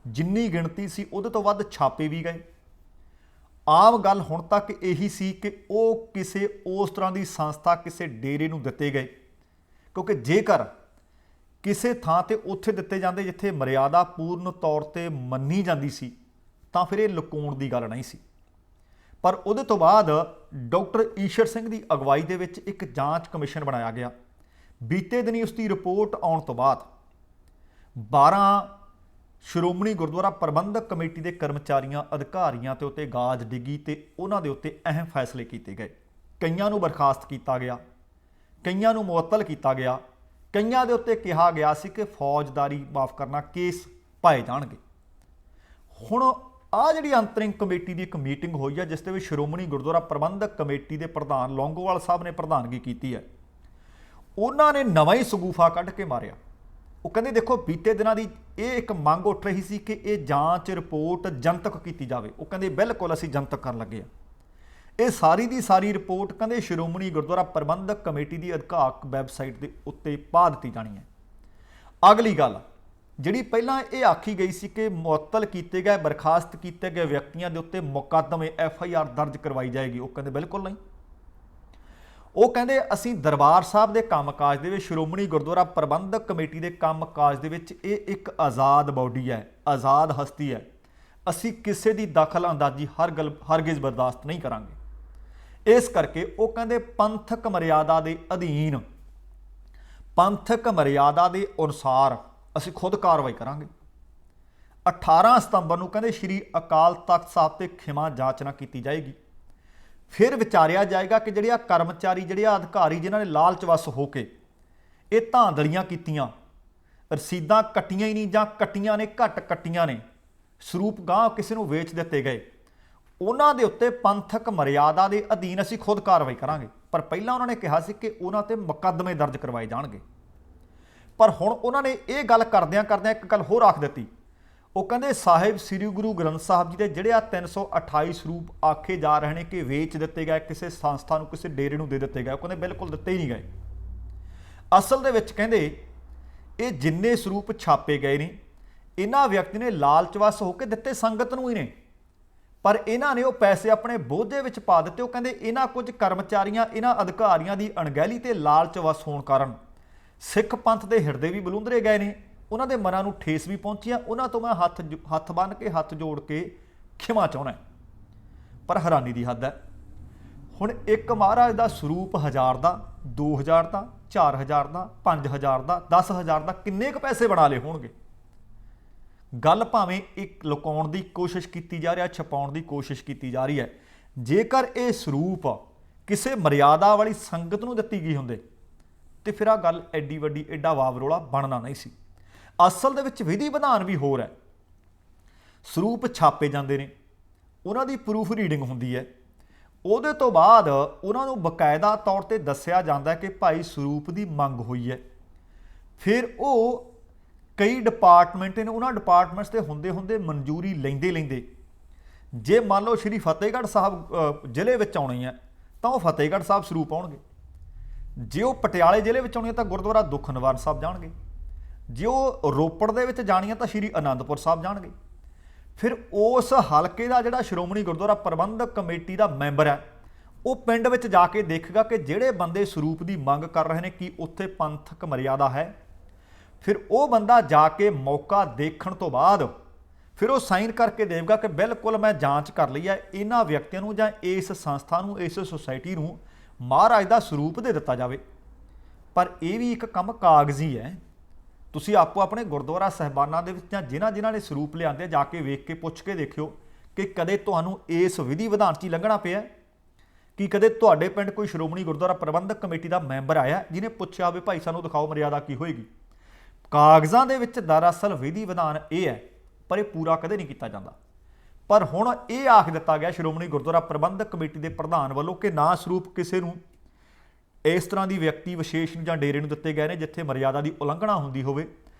ਜਿੰਨੀ ਗਿਣਤੀ ਸੀ ਉਹਦੇ ਤੋਂ ਵੱਧ ਛਾਪੇ ਵੀ ਗਏ। ਆਮ ਗੱਲ ਹੁਣ ਤੱਕ ਇਹੀ ਸੀ ਕਿ ਉਹ ਕਿਸੇ ਉਸ ਤਰ੍ਹਾਂ ਦੀ ਸੰਸਥਾ, ਕਿਸੇ ਡੇਰੇ ਨੂੰ ਦਿੱਤੇ ਗਏ, ਕਿਉਂਕਿ ਜੇਕਰ ਕਿਸੇ ਥਾਂ ਤੇ ਉੱਥੇ ਦਿੱਤੇ ਜਾਂਦੇ ਜਿੱਥੇ ਮਰਿਆਦਾ ਪੂਰਨ ਤੌਰ ਤੇ ਮੰਨੀ ਜਾਂਦੀ ਸੀ ਤਾਂ ਫਿਰ ਇਹ ਲੁਕਾਉਣ ਦੀ ਗੱਲ ਨਹੀਂ ਸੀ। ਪਰ ਉਹਦੇ ਤੋਂ ਬਾਅਦ ਡਾਕਟਰ ਈਸ਼ਰ ਸਿੰਘ ਦੀ ਅਗਵਾਈ ਦੇ ਵਿੱਚ ਇੱਕ ਜਾਂਚ ਕਮਿਸ਼ਨ ਬਣਾਇਆ ਗਿਆ। ਬੀਤੇ ਦਿਨੀ ਉਸ ਦੀ ਰਿਪੋਰਟ ਆਉਣ ਤੋਂ ਬਾਅਦ 12 ਸ਼੍ਰੋਮਣੀ ਗੁਰਦੁਆਰਾ ਪ੍ਰਬੰਧਕ ਕਮੇਟੀ ਦੇ ਕਰਮਚਾਰੀਆਂ, ਅਧਿਕਾਰੀਆਂ ਤੇ ਉੱਤੇ ਗਾਜ ਡਿੱਗੀ ਤੇ ਉਹਨਾਂ ਦੇ ਉੱਤੇ ਅਹਿਮ ਫੈਸਲੇ ਕੀਤੇ ਗਏ। ਕਈਆਂ ਨੂੰ ਬਰਖਾਸਤ ਕੀਤਾ ਗਿਆ, ਕਈਆਂ ਨੂੰ ਮੁਅੱਤਲ ਕੀਤਾ ਗਿਆ, ਕਈਆਂ ਦੇ ਉੱਤੇ ਕਿਹਾ ਗਿਆ ਸੀ ਕਿ ਫੌਜਦਾਰੀ ਮਾਫ ਕਰਨਾ ਕੇਸ ਪਾਏ ਜਾਣਗੇ। ਹੁਣ ਆਹ ਜਿਹੜੀ ਅੰਤਰਿਮ ਕਮੇਟੀ ਦੀ ਇੱਕ ਮੀਟਿੰਗ ਹੋਈ ਹੈ ਜਿਸ ਦੇ ਵਿੱਚ ਸ਼੍ਰੋਮਣੀ ਗੁਰਦੁਆਰਾ ਪ੍ਰਬੰਧਕ ਕਮੇਟੀ ਦੇ ਪ੍ਰਧਾਨ ਲੌਂਗੋਵਾਲ ਸਾਹਿਬ ਨੇ ਪ੍ਰਧਾਨਗੀ ਕੀਤੀ ਹੈ। ਉਹਨਾਂ ਨੇ ਨਵਾਂ ਹੀ ਸਗੂਫਾ ਕੱਢ ਕੇ ਮਾਰਿਆ। ਉਹ ਕਹਿੰਦੇ ਦੇਖੋ, ਬੀਤੇ ਦਿਨਾਂ ਦੀ ਇਹ ਇੱਕ ਮੰਗ ਉੱਠ ਰਹੀ ਸੀ ਕਿ ਇਹ ਜਾਂਚ ਰਿਪੋਰਟ ਜਨਤਕ ਕੀਤੀ ਜਾਵੇ। ਉਹ ਕਹਿੰਦੇ ਬਿਲਕੁਲ ਅਸੀਂ ਜਨਤਕ ਕਰਨ ਲੱਗੇ ਆ। ਇਹ ਸਾਰੀ ਦੀ ਸਾਰੀ ਰਿਪੋਰਟ ਕਹਿੰਦੇ ਸ਼੍ਰੋਮਣੀ ਗੁਰਦੁਆਰਾ ਪ੍ਰਬੰਧਕ ਕਮੇਟੀ ਦੀ ਅਧਿਕਾਰਕ ਵੈਬਸਾਈਟ ਦੇ ਉੱਤੇ ਪਾ ਦਿੱਤੀ ਜਾਣੀ ਹੈ। ਅਗਲੀ ਗੱਲ ਜਿਹੜੀ ਪਹਿਲਾਂ ਇਹ ਆਖੀ ਗਈ ਸੀ ਕਿ ਮੁਅੱਤਲ ਕੀਤੇ ਗਏ, ਬਰਖਾਸਤ ਕੀਤੇ ਗਏ ਵਿਅਕਤੀਆਂ ਦੇ ਉੱਤੇ ਮੁਕੱਦਮੇ FIR ਦਰਜ ਕਰਵਾਈ ਜਾਏਗੀ, ਉਹ ਕਹਿੰਦੇ ਬਿਲਕੁਲ ਨਹੀਂ। ਉਹ ਕਹਿੰਦੇ ਅਸੀਂ ਦਰਬਾਰ ਸਾਹਿਬ ਦੇ ਕੰਮਕਾਜ ਦੇ ਵਿੱਚ, ਸ਼੍ਰੋਮਣੀ ਗੁਰਦੁਆਰਾ ਪ੍ਰਬੰਧਕ ਕਮੇਟੀ ਦੇ ਕੰਮਕਾਜ ਦੇ ਵਿੱਚ ਇਹ ਇੱਕ ਆਜ਼ਾਦ ਬਾਡੀ ਹੈ, ਆਜ਼ਾਦ ਹਸਤੀ ਹੈ। ਅਸੀਂ ਕਿਸੇ ਦੀ ਦਖਲ ਅੰਦਾਜ਼ੀ ਹਰਗਿਜ਼ ਬਰਦਾਸ਼ਤ ਨਹੀਂ ਕਰਾਂਗੇ। ਇਸ ਕਰਕੇ ਉਹ ਕਹਿੰਦੇ ਪੰਥਕ ਮਰਿਆਦਾ ਦੇ ਅਧੀਨ, ਪੰਥਕ ਮਰਿਆਦਾ ਦੇ ਅਨੁਸਾਰ ਅਸੀਂ ਖੁਦ ਕਾਰਵਾਈ ਕਰਾਂਗੇ। 18 ਸਤੰਬਰ ਨੂੰ ਕਹਿੰਦੇ ਸ਼੍ਰੀ ਅਕਾਲ ਤਖਤ ਸਾਹਿਬ ਤੇ ਖਿਮਾ ਜਾਚਨਾ ਕੀਤੀ ਜਾਏਗੀ। ਫਿਰ ਵਿਚਾਰਿਆ ਜਾਏਗਾ ਕਿ ਜਿਹੜੇ ਆ ਕਰਮਚਾਰੀ, ਜਿਹੜੇ ਆ ਅਧਿਕਾਰੀ ਜਿਨ੍ਹਾਂ ਨੇ ਲਾਲਚਵਸ ਹੋ ਕੇ ਇਹ ਧਾਂਦਲੀਆਂ ਕੀਤੀਆਂ, ਰਸੀਦਾਂ ਕੱਟੀਆਂ ਹੀ ਨਹੀਂ ਜਾਂ ਕੱਟੀਆਂ ਨੇ ਘੱਟ ਕੱਟੀਆਂ ਨੇ, ਸਰੂਪ ਗਾਂਹ ਕਿਸੇ ਨੂੰ ਵੇਚ ਦਿੱਤੇ ਗਏ, ਉਹਨਾਂ ਦੇ ਉੱਤੇ ਪੰਥਕ ਮਰਿਆਦਾ ਦੇ ਅਧੀਨ ਅਸੀਂ ਖੁਦ ਕਾਰਵਾਈ ਕਰਾਂਗੇ। ਪਰ ਪਹਿਲਾਂ ਉਹਨਾਂ ਨੇ ਕਿਹਾ ਸੀ ਕਿ ਉਹਨਾਂ ਤੇ ਮੁਕੱਦਮੇ ਦਰਜ ਕਰਵਾਏ ਜਾਣਗੇ। ਪਰ ਹੁਣ ਉਹਨਾਂ ਨੇ ਇਹ ਗੱਲ ਕਰਦਿਆਂ ਇੱਕ ਗੱਲ ਹੋਰ ਆਖ ਦਿੱਤੀ। ਉਹ ਕਹਿੰਦੇ ਸਾਹਿਬ ਸ੍ਰੀ ਗੁਰੂ ਗ੍ਰੰਥ ਸਾਹਿਬ ਜੀ ਦੇ ਜਿਹੜੇ ਆ 328 ਸਰੂਪ ਆਖੇ ਜਾ ਰਹੇ ਨੇ ਕਿ ਵੇਚ ਦਿੱਤੇ ਗਏ, ਕਿਸੇ ਸੰਸਥਾ ਨੂੰ, ਕਿਸੇ ਡੇਰੇ ਨੂੰ ਦੇ ਦਿੱਤੇ ਗਏ, ਉਹ ਕਹਿੰਦੇ ਬਿਲਕੁਲ ਦਿੱਤੇ ਹੀ ਨਹੀਂ ਗਏ। ਅਸਲ ਦੇ ਵਿੱਚ ਕਹਿੰਦੇ ਇਹ ਜਿੰਨੇ ਸਰੂਪ ਛਾਪੇ ਗਏ ਨੇ, ਇਹਨਾਂ ਵਿਅਕਤੀ ਨੇ ਲਾਲਚਵਸ ਹੋ ਕੇ ਦਿੱਤੇ ਸੰਗਤ ਨੂੰ ਹੀ ਨੇ, ਪਰ ਇਹਨਾਂ ਨੇ ਉਹ ਪੈਸੇ ਆਪਣੇ ਬੋਝੇ ਵਿੱਚ ਪਾ ਦਿੱਤੇ। ਉਹ ਕਹਿੰਦੇ ਇਹਨਾਂ ਕੁਝ ਕਰਮਚਾਰੀਆਂ, ਇਹਨਾਂ ਅਧਿਕਾਰੀਆਂ ਦੀ ਅਣਗਹਿਲੀ ਤੇ ਲਾਲਚਵਸ ਹੋਣ ਕਾਰਨ ਸਿੱਖ ਪੰਥ ਦੇ ਹਿਰਦੇ ਵੀ ਬਲੂੰਦਰੇ ਗਏ ਨੇ, ਉਹਨਾਂ ਦੇ ਮਨਾਂ ਨੂੰ ਠੇਸ ਵੀ ਪਹੁੰਚੀਆਂ। ਉਹਨਾਂ ਤੋਂ ਮੈਂ ਹੱਥ ਬੰਨ੍ਹ ਕੇ, ਹੱਥ ਜੋੜ ਕੇ ਖਿਮਾ ਚਾਹੁੰਦਾ। ਪਰ ਹੈਰਾਨੀ ਦੀ ਹੱਦ ਹੈ, ਹੁਣ ਇੱਕ ਮਹਾਰਾਜ ਦਾ ਸਰੂਪ 1000 ਦਾ, 2000 ਦਾ, 4000 ਦਾ, 5000 ਦਾ, 10000 ਦਾ, ਕਿੰਨੇ ਕੁ ਪੈਸੇ ਬਣਾ ਲਏ ਹੋਣਗੇ। ਗੱਲ ਭਾਵੇਂ ਇੱਕ ਲੁਕਾਉਣ ਦੀ ਕੋਸ਼ਿਸ਼ ਕੀਤੀ ਜਾ ਰਹੀ ਹੈ, ਛਪਾਉਣ ਦੀ ਕੋਸ਼ਿਸ਼ ਕੀਤੀ ਜਾ ਰਹੀ ਹੈ। ਜੇਕਰ ਇਹ ਸਰੂਪ ਕਿਸੇ ਮਰਿਆਦਾ ਵਾਲੀ ਸੰਗਤ ਨੂੰ ਦਿੱਤੀ ਗਈ ਹੁੰਦੇ ਤੇ ਫਿਰ ਆਹ ਗੱਲ ਐਡੀ ਵੱਡੀ, ਐਡਾ ਵਾਵਰੋਲਾ ਬਣਨਾ ਨਹੀਂ ਸੀ। ਅਸਲ ਦੇ ਵਿੱਚ ਵਿਧੀ ਵਿਧਾਨ ਵੀ ਹੋਰ ਹੈ। ਸਰੂਪ ਛਾਪੇ ਜਾਂਦੇ ਨੇ, ਉਹਨਾਂ ਦੀ ਪ੍ਰੂਫ ਰੀਡਿੰਗ ਹੁੰਦੀ ਹੈ, ਉਹਦੇ ਤੋਂ ਬਾਅਦ ਉਹਨਾਂ ਨੂੰ ਬਕਾਇਦਾ ਤੌਰ ਤੇ ਦੱਸਿਆ ਜਾਂਦਾ ਹੈ ਕਿ ਭਾਈ ਸਰੂਪ ਦੀ ਮੰਗ ਹੋਈ ਹੈ। ਫਿਰ ਉਹ ਕਈ ਡਿਪਾਰਟਮੈਂਟ ਨੇ, ਉਹਨਾਂ ਡਿਪਾਰਟਮੈਂਟਸ ਤੇ ਹੁੰਦੇ ਮਨਜ਼ੂਰੀ ਲੈਂਦੇ ਜੇ ਮੰਨ ਲਓ ਸ਼੍ਰੀ ਫਤਿਹਗੜ੍ਹ ਸਾਹਿਬ ਜ਼ਿਲ੍ਹੇ ਵਿੱਚ ਆਉਣੀ ਹੈ ਤਾਂ ਉਹ ਫਤਿਹਗੜ੍ਹ ਸਾਹਿਬ ਸਰੂਪ ਆਉਣਗੇ। ਜੇ ਉਹ ਪਟਿਆਲੇ ਜ਼ਿਲ੍ਹੇ ਵਿੱਚ ਆਉਣੀ ਹੈ ਤਾਂ ਗੁਰਦੁਆਰਾ ਦੁੱਖ ਨਿਵਾਰਨ ਸਾਹਿਬ ਜਾਣਗੇ। ਜੇ ਉਹ ਰੋਪੜ ਦੇ ਵਿੱਚ ਜਾਣੀ ਹੈ ਤਾਂ ਸ਼੍ਰੀ ਅਨੰਦਪੁਰ ਸਾਹਿਬ ਜਾਣਗੇ। ਫਿਰ ਉਸ ਹਲਕੇ ਦਾ ਜਿਹੜਾ ਸ਼੍ਰੋਮਣੀ ਗੁਰਦੁਆਰਾ ਪ੍ਰਬੰਧਕ ਕਮੇਟੀ ਦਾ ਮੈਂਬਰ ਹੈ, ਉਹ ਪਿੰਡ ਵਿੱਚ ਜਾ ਕੇ ਦੇਖੇਗਾ ਕਿ ਜਿਹੜੇ ਬੰਦੇ ਸਰੂਪ ਦੀ ਮੰਗ ਕਰ ਰਹੇ ਨੇ ਕੀ ਉੱਥੇ ਪੰਥਕ ਮਰਿਆਦਾ ਹੈ। ਫਿਰ ਉਹ ਬੰਦਾ ਜਾ ਕੇ ਮੌਕਾ ਦੇਖਣ ਤੋਂ ਬਾਅਦ ਫਿਰ ਉਹ ਸਾਈਨ ਕਰਕੇ ਦੇਵੇਗਾ ਕਿ ਬਿਲਕੁਲ ਮੈਂ ਜਾਂਚ ਕਰ ਲਈ ਹੈ, ਇਹਨਾਂ ਵਿਅਕਤੀਆਂ ਨੂੰ ਜਾਂ ਇਸ ਸੰਸਥਾ ਨੂੰ, ਇਸ ਸੁਸਾਇਟੀ ਨੂੰ ਮਹਾਰਾਜ ਦਾ ਸਰੂਪ ਦੇ ਦਿੱਤਾ ਜਾਵੇ। ਪਰ ਇਹ ਵੀ ਇੱਕ ਕੰਮ ਕਾਗਜ਼ੀ ਹੈ। ਤੁਸੀਂ ਆਪੋ ਆਪਣੇ ਗੁਰਦੁਆਰਾ ਸਾਹਿਬਾਨਾਂ ਦੇ ਵਿੱਚ ਜਾਂ ਜਿਨ੍ਹਾਂ ਨੇ ਸਰੂਪ ਲਿਆਂਦੇ ਜਾ ਕੇ ਵੇਖ ਕੇ ਪੁੱਛ ਕੇ ਦੇਖਿਓ ਕਿ ਕਦੇ ਤੁਹਾਨੂੰ ਇਸ ਵਿਧੀ ਵਿਧਾਨ 'ਚ ਹੀ ਲੰਘਣਾ ਪਿਆ ਕਿ ਕਦੇ ਤੁਹਾਡੇ ਪਿੰਡ ਕੋਈ ਸ਼੍ਰੋਮਣੀ ਗੁਰਦੁਆਰਾ ਪ੍ਰਬੰਧਕ ਕਮੇਟੀ ਦਾ ਮੈਂਬਰ ਆਇਆ ਜਿਹਨੇ ਪੁੱਛਿਆ ਵੀ ਭਾਈ ਸਾਨੂੰ ਦਿਖਾਓ ਮਰਿਆਦਾ ਕੀ ਹੋਏਗੀ। ਕਾਗਜ਼ਾਂ ਦੇ ਵਿੱਚ ਦਰਅਸਲ ਵਿਧੀ ਵਿਧਾਨ ਇਹ ਹੈ, ਪਰ ਇਹ ਪੂਰਾ ਕਦੇ ਨਹੀਂ ਕੀਤਾ ਜਾਂਦਾ। ਪਰ ਹੁਣ ਇਹ ਆਖ ਦਿੱਤਾ ਗਿਆ ਸ਼੍ਰੋਮਣੀ ਗੁਰਦੁਆਰਾ ਪ੍ਰਬੰਧਕ ਕਮੇਟੀ ਦੇ ਪ੍ਰਧਾਨ ਵੱਲੋਂ ਕਿ ਨਾ ਸਰੂਪ ਕਿਸੇ ਨੂੰ ਇਸ ਤਰ੍ਹਾਂ ਦੀ ਵਿਅਕਤੀ ਵਿਸ਼ੇਸ਼ ਨੂੰ ਜਾਂ ਡੇਰੇ ਨੂੰ ਦਿੱਤੇ ਗਏ ਨੇ ਜਿੱਥੇ ਮਰਿਆਦਾ ਦੀ ਉਲੰਘਣਾ ਹੁੰਦੀ ਹੋਵੇ।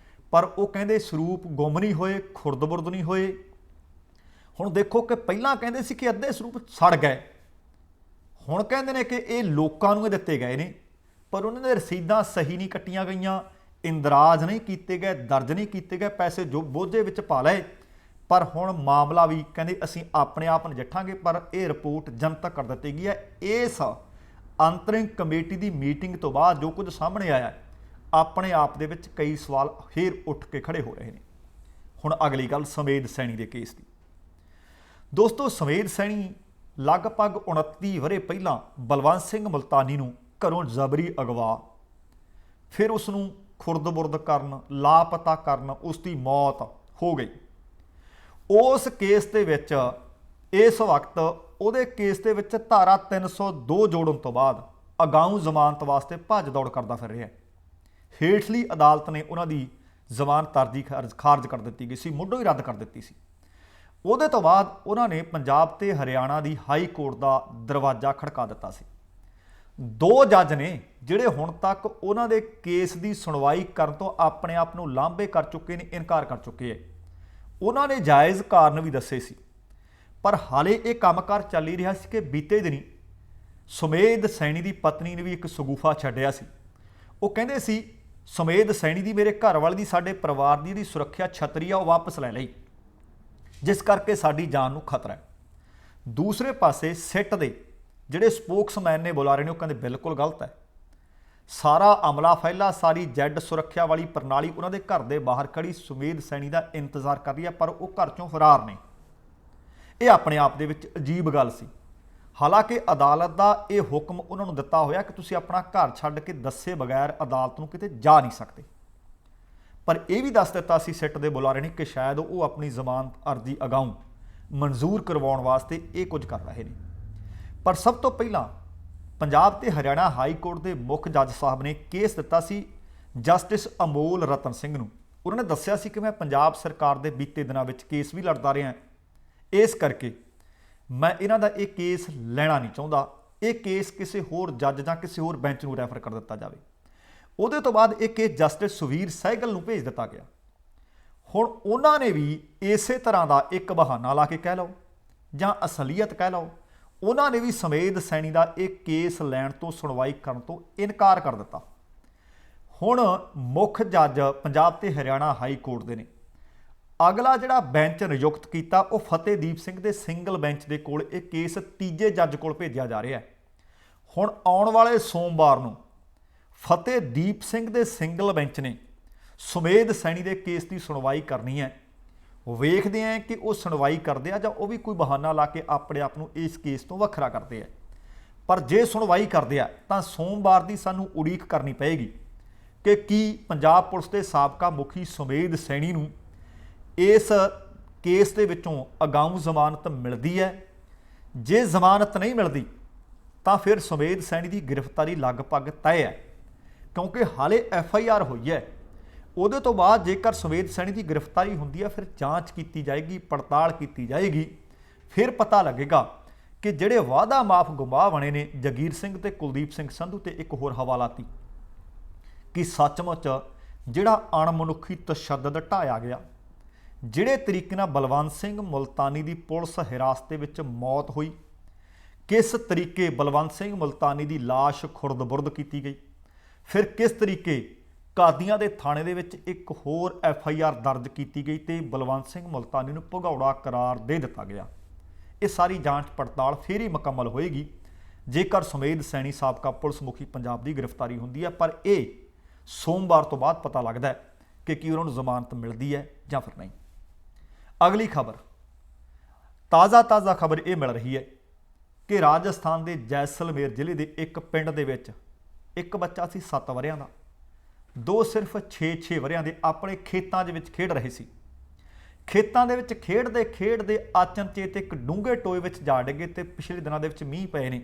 ਪਰ ਉਹ ਕਹਿੰਦੇ ਸਰੂਪ ਗੁੰਮ ਨਹੀਂ ਹੋਏ, ਖੁਰਦ-ਬੁਰਦ ਨਹੀਂ ਹੋਏ। ਹੁਣ ਦੇਖੋ ਕਿ ਪਹਿਲਾਂ ਕਹਿੰਦੇ ਸੀ ਕਿ ਅੱਧੇ ਸਰੂਪ ਸੜ ਗਏ, ਹੁਣ ਕਹਿੰਦੇ ਨੇ ਕਿ ਇਹ ਲੋਕਾਂ ਨੂੰ ਇਹ ਦਿੱਤੇ ਗਏ ਨੇ, ਪਰ ਉਹਨਾਂ ਦੇ ਰਸੀਦਾਂ ਸਹੀ ਨਹੀਂ ਕੱਟੀਆਂ ਗਈਆਂ, ਇੰਦਰਾਜ ਨਹੀਂ ਕੀਤੇ ਗਏ, ਦਰਜ ਨਹੀਂ ਕੀਤੇ ਗਏ, ਪੈਸੇ ਜੋ ਬੋਝੇ ਵਿੱਚ ਪਾ ਲਏ। ਪਰ ਹੁਣ ਮਾਮਲਾ ਵੀ ਕਹਿੰਦੇ ਅਸੀਂ ਆਪਣੇ ਆਪ ਨਜਿੱਠਾਂਗੇ, ਪਰ ਇਹ ਰਿਪੋਰਟ ਜਨਤਕ ਕਰ ਦਿੱਤੀ ਗਈ ਹੈ। ਇਸ ਅੰਤਰਿਮ ਕਮੇਟੀ ਦੀ ਮੀਟਿੰਗ ਤੋਂ ਬਾਅਦ ਜੋ ਕੁਝ ਸਾਹਮਣੇ ਆਇਆ, ਆਪਣੇ ਆਪ ਦੇ ਵਿੱਚ ਕਈ ਸਵਾਲ ਫੇਰ ਉੱਠ ਕੇ ਖੜੇ ਹੋ ਰਹੇ ਨੇ। ਹੁਣ ਅਗਲੀ ਗੱਲ ਸਮੇਧ ਸੈਣੀ ਦੇ ਕੇਸ ਦੀ। ਦੋਸਤੋ, ਸਮੇਧ ਸੈਣੀ ਲਗਭਗ 29 ਵਰ੍ਹੇ ਪਹਿਲਾਂ ਬਲਵੰਤ ਸਿੰਘ ਮੁਲਤਾਨੀ ਨੂੰ ਘਰੋਂ ਜ਼ਬਰੀ ਅਗਵਾ, ਫਿਰ ਉਸ ਨੂੰ ਖੁਰਦ-ਬੁਰਦ ਕਰਨ, ਲਾਪਤਾ ਕਰਨ, ਉਸ ਦੀ ਮੌਤ ਹੋ ਗਈ। ਉਸ ਕੇਸ ਦੇ ਵਿੱਚ ਇਸ ਵਕਤ ਉਹਦੇ ਕੇਸ ਦੇ ਵਿੱਚ ਧਾਰਾ 302 ਜੋੜਨ ਤੋਂ ਬਾਅਦ ਅਗਾਊਂ ਜ਼ਮਾਨਤ ਵਾਸਤੇ ਭੱਜ ਦੌੜ ਕਰਦਾ ਫਿਰ ਰਿਹਾ। ਹੇਠਲੀ ਅਦਾਲਤ ਨੇ ਉਹਨਾਂ ਦੀ ਜ਼ਮਾਨਤ ਅਰਜ਼ੀ ਖਾਰਜ ਕਰ ਦਿੱਤੀ ਗਈ ਸੀ, ਮੁੱਢੋਂ ਹੀ ਰੱਦ ਕਰ ਦਿੱਤੀ ਸੀ। ਉਹਦੇ ਤੋਂ ਬਾਅਦ ਉਹਨਾਂ ਨੇ ਪੰਜਾਬ ਤੇ ਹਰਿਆਣਾ ਦੀ ਹਾਈ ਕੋਰਟ ਦਾ ਦਰਵਾਜ਼ਾ ਖੜਕਾ ਦਿੱਤਾ ਸੀ। 2 ਜੱਜ ਨੇ ਜਿਹੜੇ ਹੁਣ ਤੱਕ ਉਹਨਾਂ ਦੇ ਕੇਸ ਦੀ ਸੁਣਵਾਈ ਕਰਨ ਤੋਂ ਆਪਣੇ ਆਪ ਨੂੰ ਲਾਂਭੇ ਕਰ ਚੁੱਕੇ ਨੇ, ਇਨਕਾਰ ਕਰ ਚੁੱਕੇ ਹੈ। ਉਹਨਾਂ ਨੇ ਜਾਇਜ਼ ਕਾਰਨ ਵੀ ਦੱਸੇ ਸੀ, ਪਰ ਹਾਲੇ ਇਹ ਕੰਮਕਾਰ ਚੱਲ ਹੀ ਰਿਹਾ ਸੀ ਕਿ ਬੀਤੇ ਦਿਨੀ ਸੁਮੇਧ ਸੈਣੀ ਦੀ ਪਤਨੀ ਨੇ ਵੀ ਇੱਕ ਸ਼ਗੂਫਾ ਛੱਡਿਆ ਸੀ। ਉਹ ਕਹਿੰਦੇ ਸੀ ਸੁਮੇਧ ਸੈਣੀ ਦੀ, ਮੇਰੇ ਘਰ ਵਾਲੇ ਦੀ, ਸਾਡੇ ਪਰਿਵਾਰ ਦੀ ਜਿਹੜੀ ਸੁਰੱਖਿਆ ਛਤਰੀ ਆ ਉਹ ਵਾਪਸ ਲੈ ਲਈ, ਜਿਸ ਕਰਕੇ ਸਾਡੀ ਜਾਨ ਨੂੰ ਖਤਰਾ ਹੈ। ਦੂਸਰੇ ਪਾਸੇ ਸਿੱਟ ਦੇ ਜਿਹੜੇ ਸਪੋਕਸਮੈਨ ਨੇ ਬੁਲਾ ਰਹੇ ਨੇ, ਉਹ ਕਹਿੰਦੇ ਬਿਲਕੁਲ ਗਲਤ ਹੈ। ਸਾਰਾ ਅਮਲਾ ਫੈਲਾ, ਸਾਰੀ ਜੈਡ ਸੁਰੱਖਿਆ ਵਾਲੀ ਪ੍ਰਣਾਲੀ ਉਹਨਾਂ ਦੇ ਘਰ ਦੇ ਬਾਹਰ ਖੜੀ ਸੁਮੇਧ ਸੈਣੀ ਦਾ ਇੰਤਜ਼ਾਰ ਕਰ ਰਹੀ ਹੈ, ਪਰ ਉਹ ਘਰ ਚੋਂ ਫਰਾਰ ਨੇ। ਇਹ ਆਪਣੇ ਆਪ ਦੇ ਵਿੱਚ ਅਜੀਬ ਗੱਲ ਸੀ। ਹਾਲਾਂਕਿ ਅਦਾਲਤ ਦਾ ਇਹ ਹੁਕਮ ਉਹਨਾਂ ਨੂੰ ਦਿੱਤਾ ਹੋਇਆ ਕਿ ਤੁਸੀਂ ਆਪਣਾ ਘਰ ਛੱਡ ਕੇ ਦੱਸੇ ਬਗੈਰ ਅਦਾਲਤ ਨੂੰ ਕਿਤੇ ਜਾ ਨਹੀਂ ਸਕਦੇ। ਪਰ ਇਹ ਵੀ ਦੱਸ ਦਿੱਤਾ ਸੀ ਸਿੱਟ ਦੇ ਬੁਲਾਰੇ ਨੇ ਕਿ ਸ਼ਾਇਦ ਉਹ ਆਪਣੀ ਜ਼ਮਾਨਤ ਅਰਜ਼ੀ ਅਗਾਊਂ ਮਨਜ਼ੂਰ ਕਰਵਾਉਣ ਵਾਸਤੇ ਇਹ ਕੁਝ ਕਰ ਰਹੇ ਨੇ। ਪਰ ਸਭ ਤੋਂ ਪਹਿਲਾਂ ਪੰਜਾਬ ਤੇ ਹਰਿਆਣਾ ਹਾਈ ਕੋਰਟ ਦੇ ਮੁੱਖ ਜੱਜ ਸਾਹਿਬ ਨੇ ਕੇਸ ਦਿੱਤਾ ਸੀ ਜਸਟਿਸ ਅਮੋਲ ਰਤਨ ਸਿੰਘ ਨੂੰ। ਉਹਨਾਂ ਨੇ ਦੱਸਿਆ ਸੀ ਕਿ ਮੈਂ ਪੰਜਾਬ ਸਰਕਾਰ ਦੇ ਬੀਤੇ ਦਿਨਾਂ ਵਿੱਚ ਕੇਸ ਵੀ ਲੜਦਾ ਰਿਹਾ, ਇਸ ਕਰਕੇ ਮੈਂ ਇਹਨਾਂ ਦਾ ਇਹ ਕੇਸ ਲੈਣਾ ਨਹੀਂ ਚਾਹੁੰਦਾ, ਇਹ ਕੇਸ ਕਿਸੇ ਹੋਰ ਜੱਜ ਜਾਂ ਕਿਸੇ ਹੋਰ ਬੈਂਚ ਨੂੰ ਰੈਫਰ ਕਰ ਦਿੱਤਾ ਜਾਵੇ। ਉਹਦੇ ਤੋਂ ਬਾਅਦ ਇਹ ਕੇਸ ਜਸਟਿਸ ਸੁਵੀਰ ਸਹਿਗਲ ਨੂੰ ਭੇਜ ਦਿੱਤਾ ਗਿਆ। ਹੁਣ ਉਹਨਾਂ ਨੇ ਵੀ ਇਸੇ ਤਰ੍ਹਾਂ ਦਾ ਇੱਕ ਬਹਾਨਾ ਲਾ ਕੇ ਕਹਿ ਲਓ ਜਾਂ ਅਸਲੀਅਤ ਕਹਿ ਲਓ, ਉਹਨਾਂ ਨੇ ਵੀ ਸਮੇਧ ਸੈਣੀ ਦਾ ਇਹ ਕੇਸ ਲੈਣ ਤੋਂ, ਸੁਣਵਾਈ ਕਰਨ ਤੋਂ ਇਨਕਾਰ ਕਰ ਦਿੱਤਾ। ਹੁਣ ਮੁੱਖ ਜੱਜ ਪੰਜਾਬ ਤੇ ਹਰਿਆਣਾ ਹਾਈ ਕੋਰਟ ਦੇ ਨੇ ਅਗਲਾ ਜਿਹੜਾ ਬੈਂਚ ਨਿਯੁਕਤ ਕੀਤਾ ਉਹ ਫਤਿਹਦੀਪ ਸਿੰਘ ਦੇ ਸਿੰਗਲ ਬੈਂਚ ਦੇ ਕੋਲ ਇਹ ਕੇਸ ਤੀਜੇ ਜੱਜ ਕੋਲ ਭੇਜਿਆ ਜਾ ਰਿਹਾ ਹੈ। ਹੁਣ ਆਉਣ ਵਾਲੇ ਸੋਮਵਾਰ ਨੂੰ ਫਤਿਹਦੀਪ ਸਿੰਘ ਦੇ ਸਿੰਗਲ ਬੈਂਚ ਨੇ ਸੁਮੇਧ ਸੈਣੀ ਦੇ ਕੇਸ ਦੀ ਸੁਣਵਾਈ ਕਰਨੀ ਹੈ। ਵੇਖਦੇ ਹਾਂ ਕਿ ਉਹ ਸੁਣਵਾਈ ਕਰਦੇ ਆ ਜਾਂ ਉਹ ਵੀ ਕੋਈ ਬਹਾਨਾ ਲਾ ਕੇ ਆਪਣੇ ਆਪ ਨੂੰ ਇਸ ਕੇਸ ਤੋਂ ਵੱਖਰਾ ਕਰਦੇ ਆ। ਪਰ ਜੇ ਸੁਣਵਾਈ ਕਰਦੇ ਆ ਤਾਂ ਸੋਮਵਾਰ ਦੀ ਸਾਨੂੰ ਉਡੀਕ ਕਰਨੀ ਪਏਗੀ ਕਿ ਕੀ ਪੰਜਾਬ ਪੁਲਿਸ ਦੇ ਸਾਬਕਾ ਮੁਖੀ ਸੁਮੇਧ ਸੈਣੀ ਨੂੰ ਇਸ ਕੇਸ ਦੇ ਵਿੱਚੋਂ ਅਗਾਊਂ ਜ਼ਮਾਨਤ ਮਿਲਦੀ ਹੈ। ਜੇ ਜ਼ਮਾਨਤ ਨਹੀਂ ਮਿਲਦੀ ਤਾਂ ਫਿਰ ਸੁਮੇਧ ਸੈਣੀ ਦੀ ਗ੍ਰਿਫਤਾਰੀ ਲਗਭਗ ਤੈਅ ਹੈ, ਕਿਉਂਕਿ ਹਾਲੇ FIR ਹੋਈ ਹੈ। ਉਹਦੇ ਤੋਂ ਬਾਅਦ ਜੇਕਰ ਸੁਮੇਧ ਸੈਣੀ ਦੀ ਗ੍ਰਿਫਤਾਰੀ ਹੁੰਦੀ ਹੈ ਫਿਰ ਜਾਂਚ ਕੀਤੀ ਜਾਏਗੀ, ਪੜਤਾਲ ਕੀਤੀ ਜਾਏਗੀ, ਫਿਰ ਪਤਾ ਲੱਗੇਗਾ ਕਿ ਜਿਹੜੇ ਵਾਅਦਾ ਮਾਫ ਗੁਮਾਹ ਬਣੇ ਨੇ ਜਗੀਰ ਸਿੰਘ ਤੇ ਕੁਲਦੀਪ ਸਿੰਘ ਸੰਧੂ ਤੇ ਇੱਕ ਹੋਰ ਹਵਾਲਾਤੀ, ਕਿ ਸੱਚਮੁੱਚ ਜਿਹੜਾ ਅਣਮਨੁੱਖੀ ਤਸ਼ੱਦਦ ਢਾਇਆ ਗਿਆ, ਜਿਹੜੇ ਤਰੀਕੇ ਨਾਲ ਬਲਵੰਤ ਸਿੰਘ ਮੁਲਤਾਨੀ ਦੀ ਪੁਲਿਸ ਹਿਰਾਸਤ ਦੇ ਵਿੱਚ ਮੌਤ ਹੋਈ, ਕਿਸ ਤਰੀਕੇ ਬਲਵੰਤ ਸਿੰਘ ਮੁਲਤਾਨੀ ਦੀ ਲਾਸ਼ ਖੁਰਦ-ਬੁਰਦ ਕੀਤੀ ਗਈ, ਫਿਰ ਕਿਸ ਤਰੀਕੇ ਕਾਦੀਆਂ ਦੇ ਥਾਣੇ ਦੇ ਵਿੱਚ ਇੱਕ ਹੋਰ FIR ਦਰਜ ਕੀਤੀ ਗਈ ਤੇ ਬਲਵੰਤ ਸਿੰਘ ਮੁਲਤਾਨੀ ਨੂੰ ਭਗੌੜਾ ਕਰਾਰ ਦੇ ਦਿੱਤਾ ਗਿਆ। ਇਹ ਸਾਰੀ ਜਾਂਚ ਪੜਤਾਲ ਫਿਰ ਹੀ ਮੁਕੰਮਲ ਹੋਏਗੀ ਜੇਕਰ ਸੁਮੇਧ ਸੈਣੀ ਸਾਬਕਾ ਪੁਲਿਸ ਮੁਖੀ ਪੰਜਾਬ ਦੀ ਗ੍ਰਿਫਤਾਰੀ ਹੁੰਦੀ ਹੈ। ਪਰ ਇਹ ਸੋਮਵਾਰ ਤੋਂ ਬਾਅਦ ਪਤਾ ਲੱਗਦਾ ਹੈ ਕਿ ਕੀ ਉਹਨਾਂ ਨੂੰ ਜ਼ਮਾਨਤ ਮਿਲਦੀ ਹੈ ਜਾਂ ਫਿਰ ਨਹੀਂ। ਅਗਲੀ ਖਬਰ, ਤਾਜ਼ਾ ਖਬਰ ਇਹ ਮਿਲ ਰਹੀ ਹੈ ਕਿ ਰਾਜਸਥਾਨ ਦੇ ਜੈਸਲਮੇਰ ਜ਼ਿਲ੍ਹੇ ਦੇ ਇੱਕ ਪਿੰਡ ਦੇ ਵਿੱਚ ਇੱਕ ਬੱਚਾ ਸੀ 7 ਵਰ੍ਹਿਆਂ ਦਾ, ਦੋ ਸਿਰਫ 6 ਵਰ੍ਹਿਆਂ ਦੇ ਆਪਣੇ ਖੇਤਾਂ ਦੇ ਵਿੱਚ ਖੇਡ ਰਹੇ ਸੀ। ਖੇਤਾਂ ਦੇ ਵਿੱਚ ਖੇਡਦੇ ਅਚਨਚੇਤ ਇੱਕ ਡੂੰਘੇ ਟੋਏ ਵਿੱਚ ਜਾ ਡਿੱਗੇ ਤੇ ਪਿਛਲੇ ਦਿਨਾਂ ਦੇ ਵਿੱਚ ਮੀਂਹ ਪਏ ਨੇ।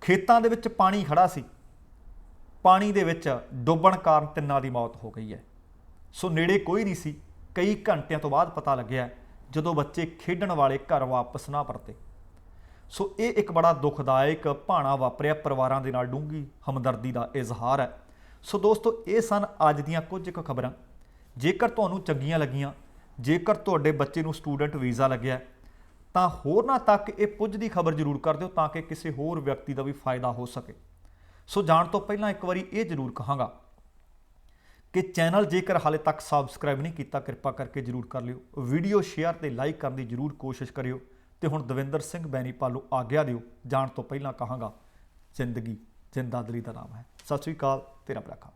ਖੇਤਾਂ ਦੇ ਵਿੱਚ ਪਾਣੀ ਖੜਾ ਸੀ, ਪਾਣੀ ਦੇ ਵਿੱਚ ਡੁੱਬਣ ਕਾਰਨ ਤਿੰਨਾਂ ਦੀ ਮੌਤ ਹੋ ਗਈ ਹੈ। ਸੋ ਨੇੜੇ ਕੋਈ ਨਹੀਂ ਸੀ। ਕਈ ਘੰਟਿਆਂ ਤੋਂ ਬਾਅਦ ਪਤਾ ਲੱਗਿਆ ਜਦੋਂ ਬੱਚੇ ਖੇਡਣ ਵਾਲੇ ਘਰ ਵਾਪਸ ਨਾ ਪਰਤੇ। ਸੋ ਇਹ ਇੱਕ ਬੜਾ ਦੁਖਦਾਇਕ ਭਾਣਾ ਵਾਪਰਿਆ, ਪਰਿਵਾਰਾਂ ਦੇ ਨਾਲ ਡੂੰਘੀ ਹਮਦਰਦੀ ਦਾ ਇਜ਼ਹਾਰ ਹੈ। ਸੋ ਦੋਸਤੋ, ਇਹ ਸਨ ਅੱਜ ਦੀਆਂ ਕੁਝ ਕੁ ਖਬਰਾਂ। ਜੇਕਰ ਤੁਹਾਨੂੰ ਚੰਗੀਆਂ ਲੱਗੀਆਂ, ਜੇਕਰ ਤੁਹਾਡੇ ਬੱਚੇ ਨੂੰ ਸਟੂਡੈਂਟ ਵੀਜ਼ਾ ਲੱਗਿਆ ਤਾਂ ਹੋਰਨਾਂ ਤੱਕ ਇਹ ਪੁੱਜਦੀ ਖਬਰ ਜ਼ਰੂਰ ਕਰ ਦਿਓ ਤਾਂ ਕਿ ਕਿਸੇ ਹੋਰ ਵਿਅਕਤੀ ਦਾ ਵੀ ਫਾਇਦਾ ਹੋ ਸਕੇ। ਸੋ ਜਾਣ ਤੋਂ ਪਹਿਲਾਂ ਇੱਕ ਵਾਰੀ ਇਹ ਜ਼ਰੂਰ ਕਹਾਂਗਾ ਕਿ ਚੈਨਲ ਜੇਕਰ ਹਾਲੇ ਤੱਕ ਸਬਸਕ੍ਰਾਈਬ ਨਹੀਂ ਕੀਤਾ, ਕਿਰਪਾ ਕਰਕੇ ਜ਼ਰੂਰ ਕਰ ਲਿਓ। ਵੀਡੀਓ ਸ਼ੇਅਰ ਤੇ ਲਾਈਕ ਕਰਨ ਦੀ ਜ਼ਰੂਰ ਕੋਸ਼ਿਸ਼ ਕਰਿਓ। ਤੇ ਹੁਣ ਦਵਿੰਦਰ ਸਿੰਘ ਬੈਨੀਪਾਲ ਨੂੰ ਆਗਿਆ ਦਿਓ। ਜਾਣ ਤੋਂ ਪਹਿਲਾਂ ਕਹਾਂਗਾ, ਜ਼ਿੰਦਗੀ ਜਿੰਦਾਦਿਲੀ ਦਾ ਨਾਮ ਹੈ। ਸਤਿ ਸ਼੍ਰੀ ਅਕਾਲ, ਤੇਰਾ ਭਰਾ।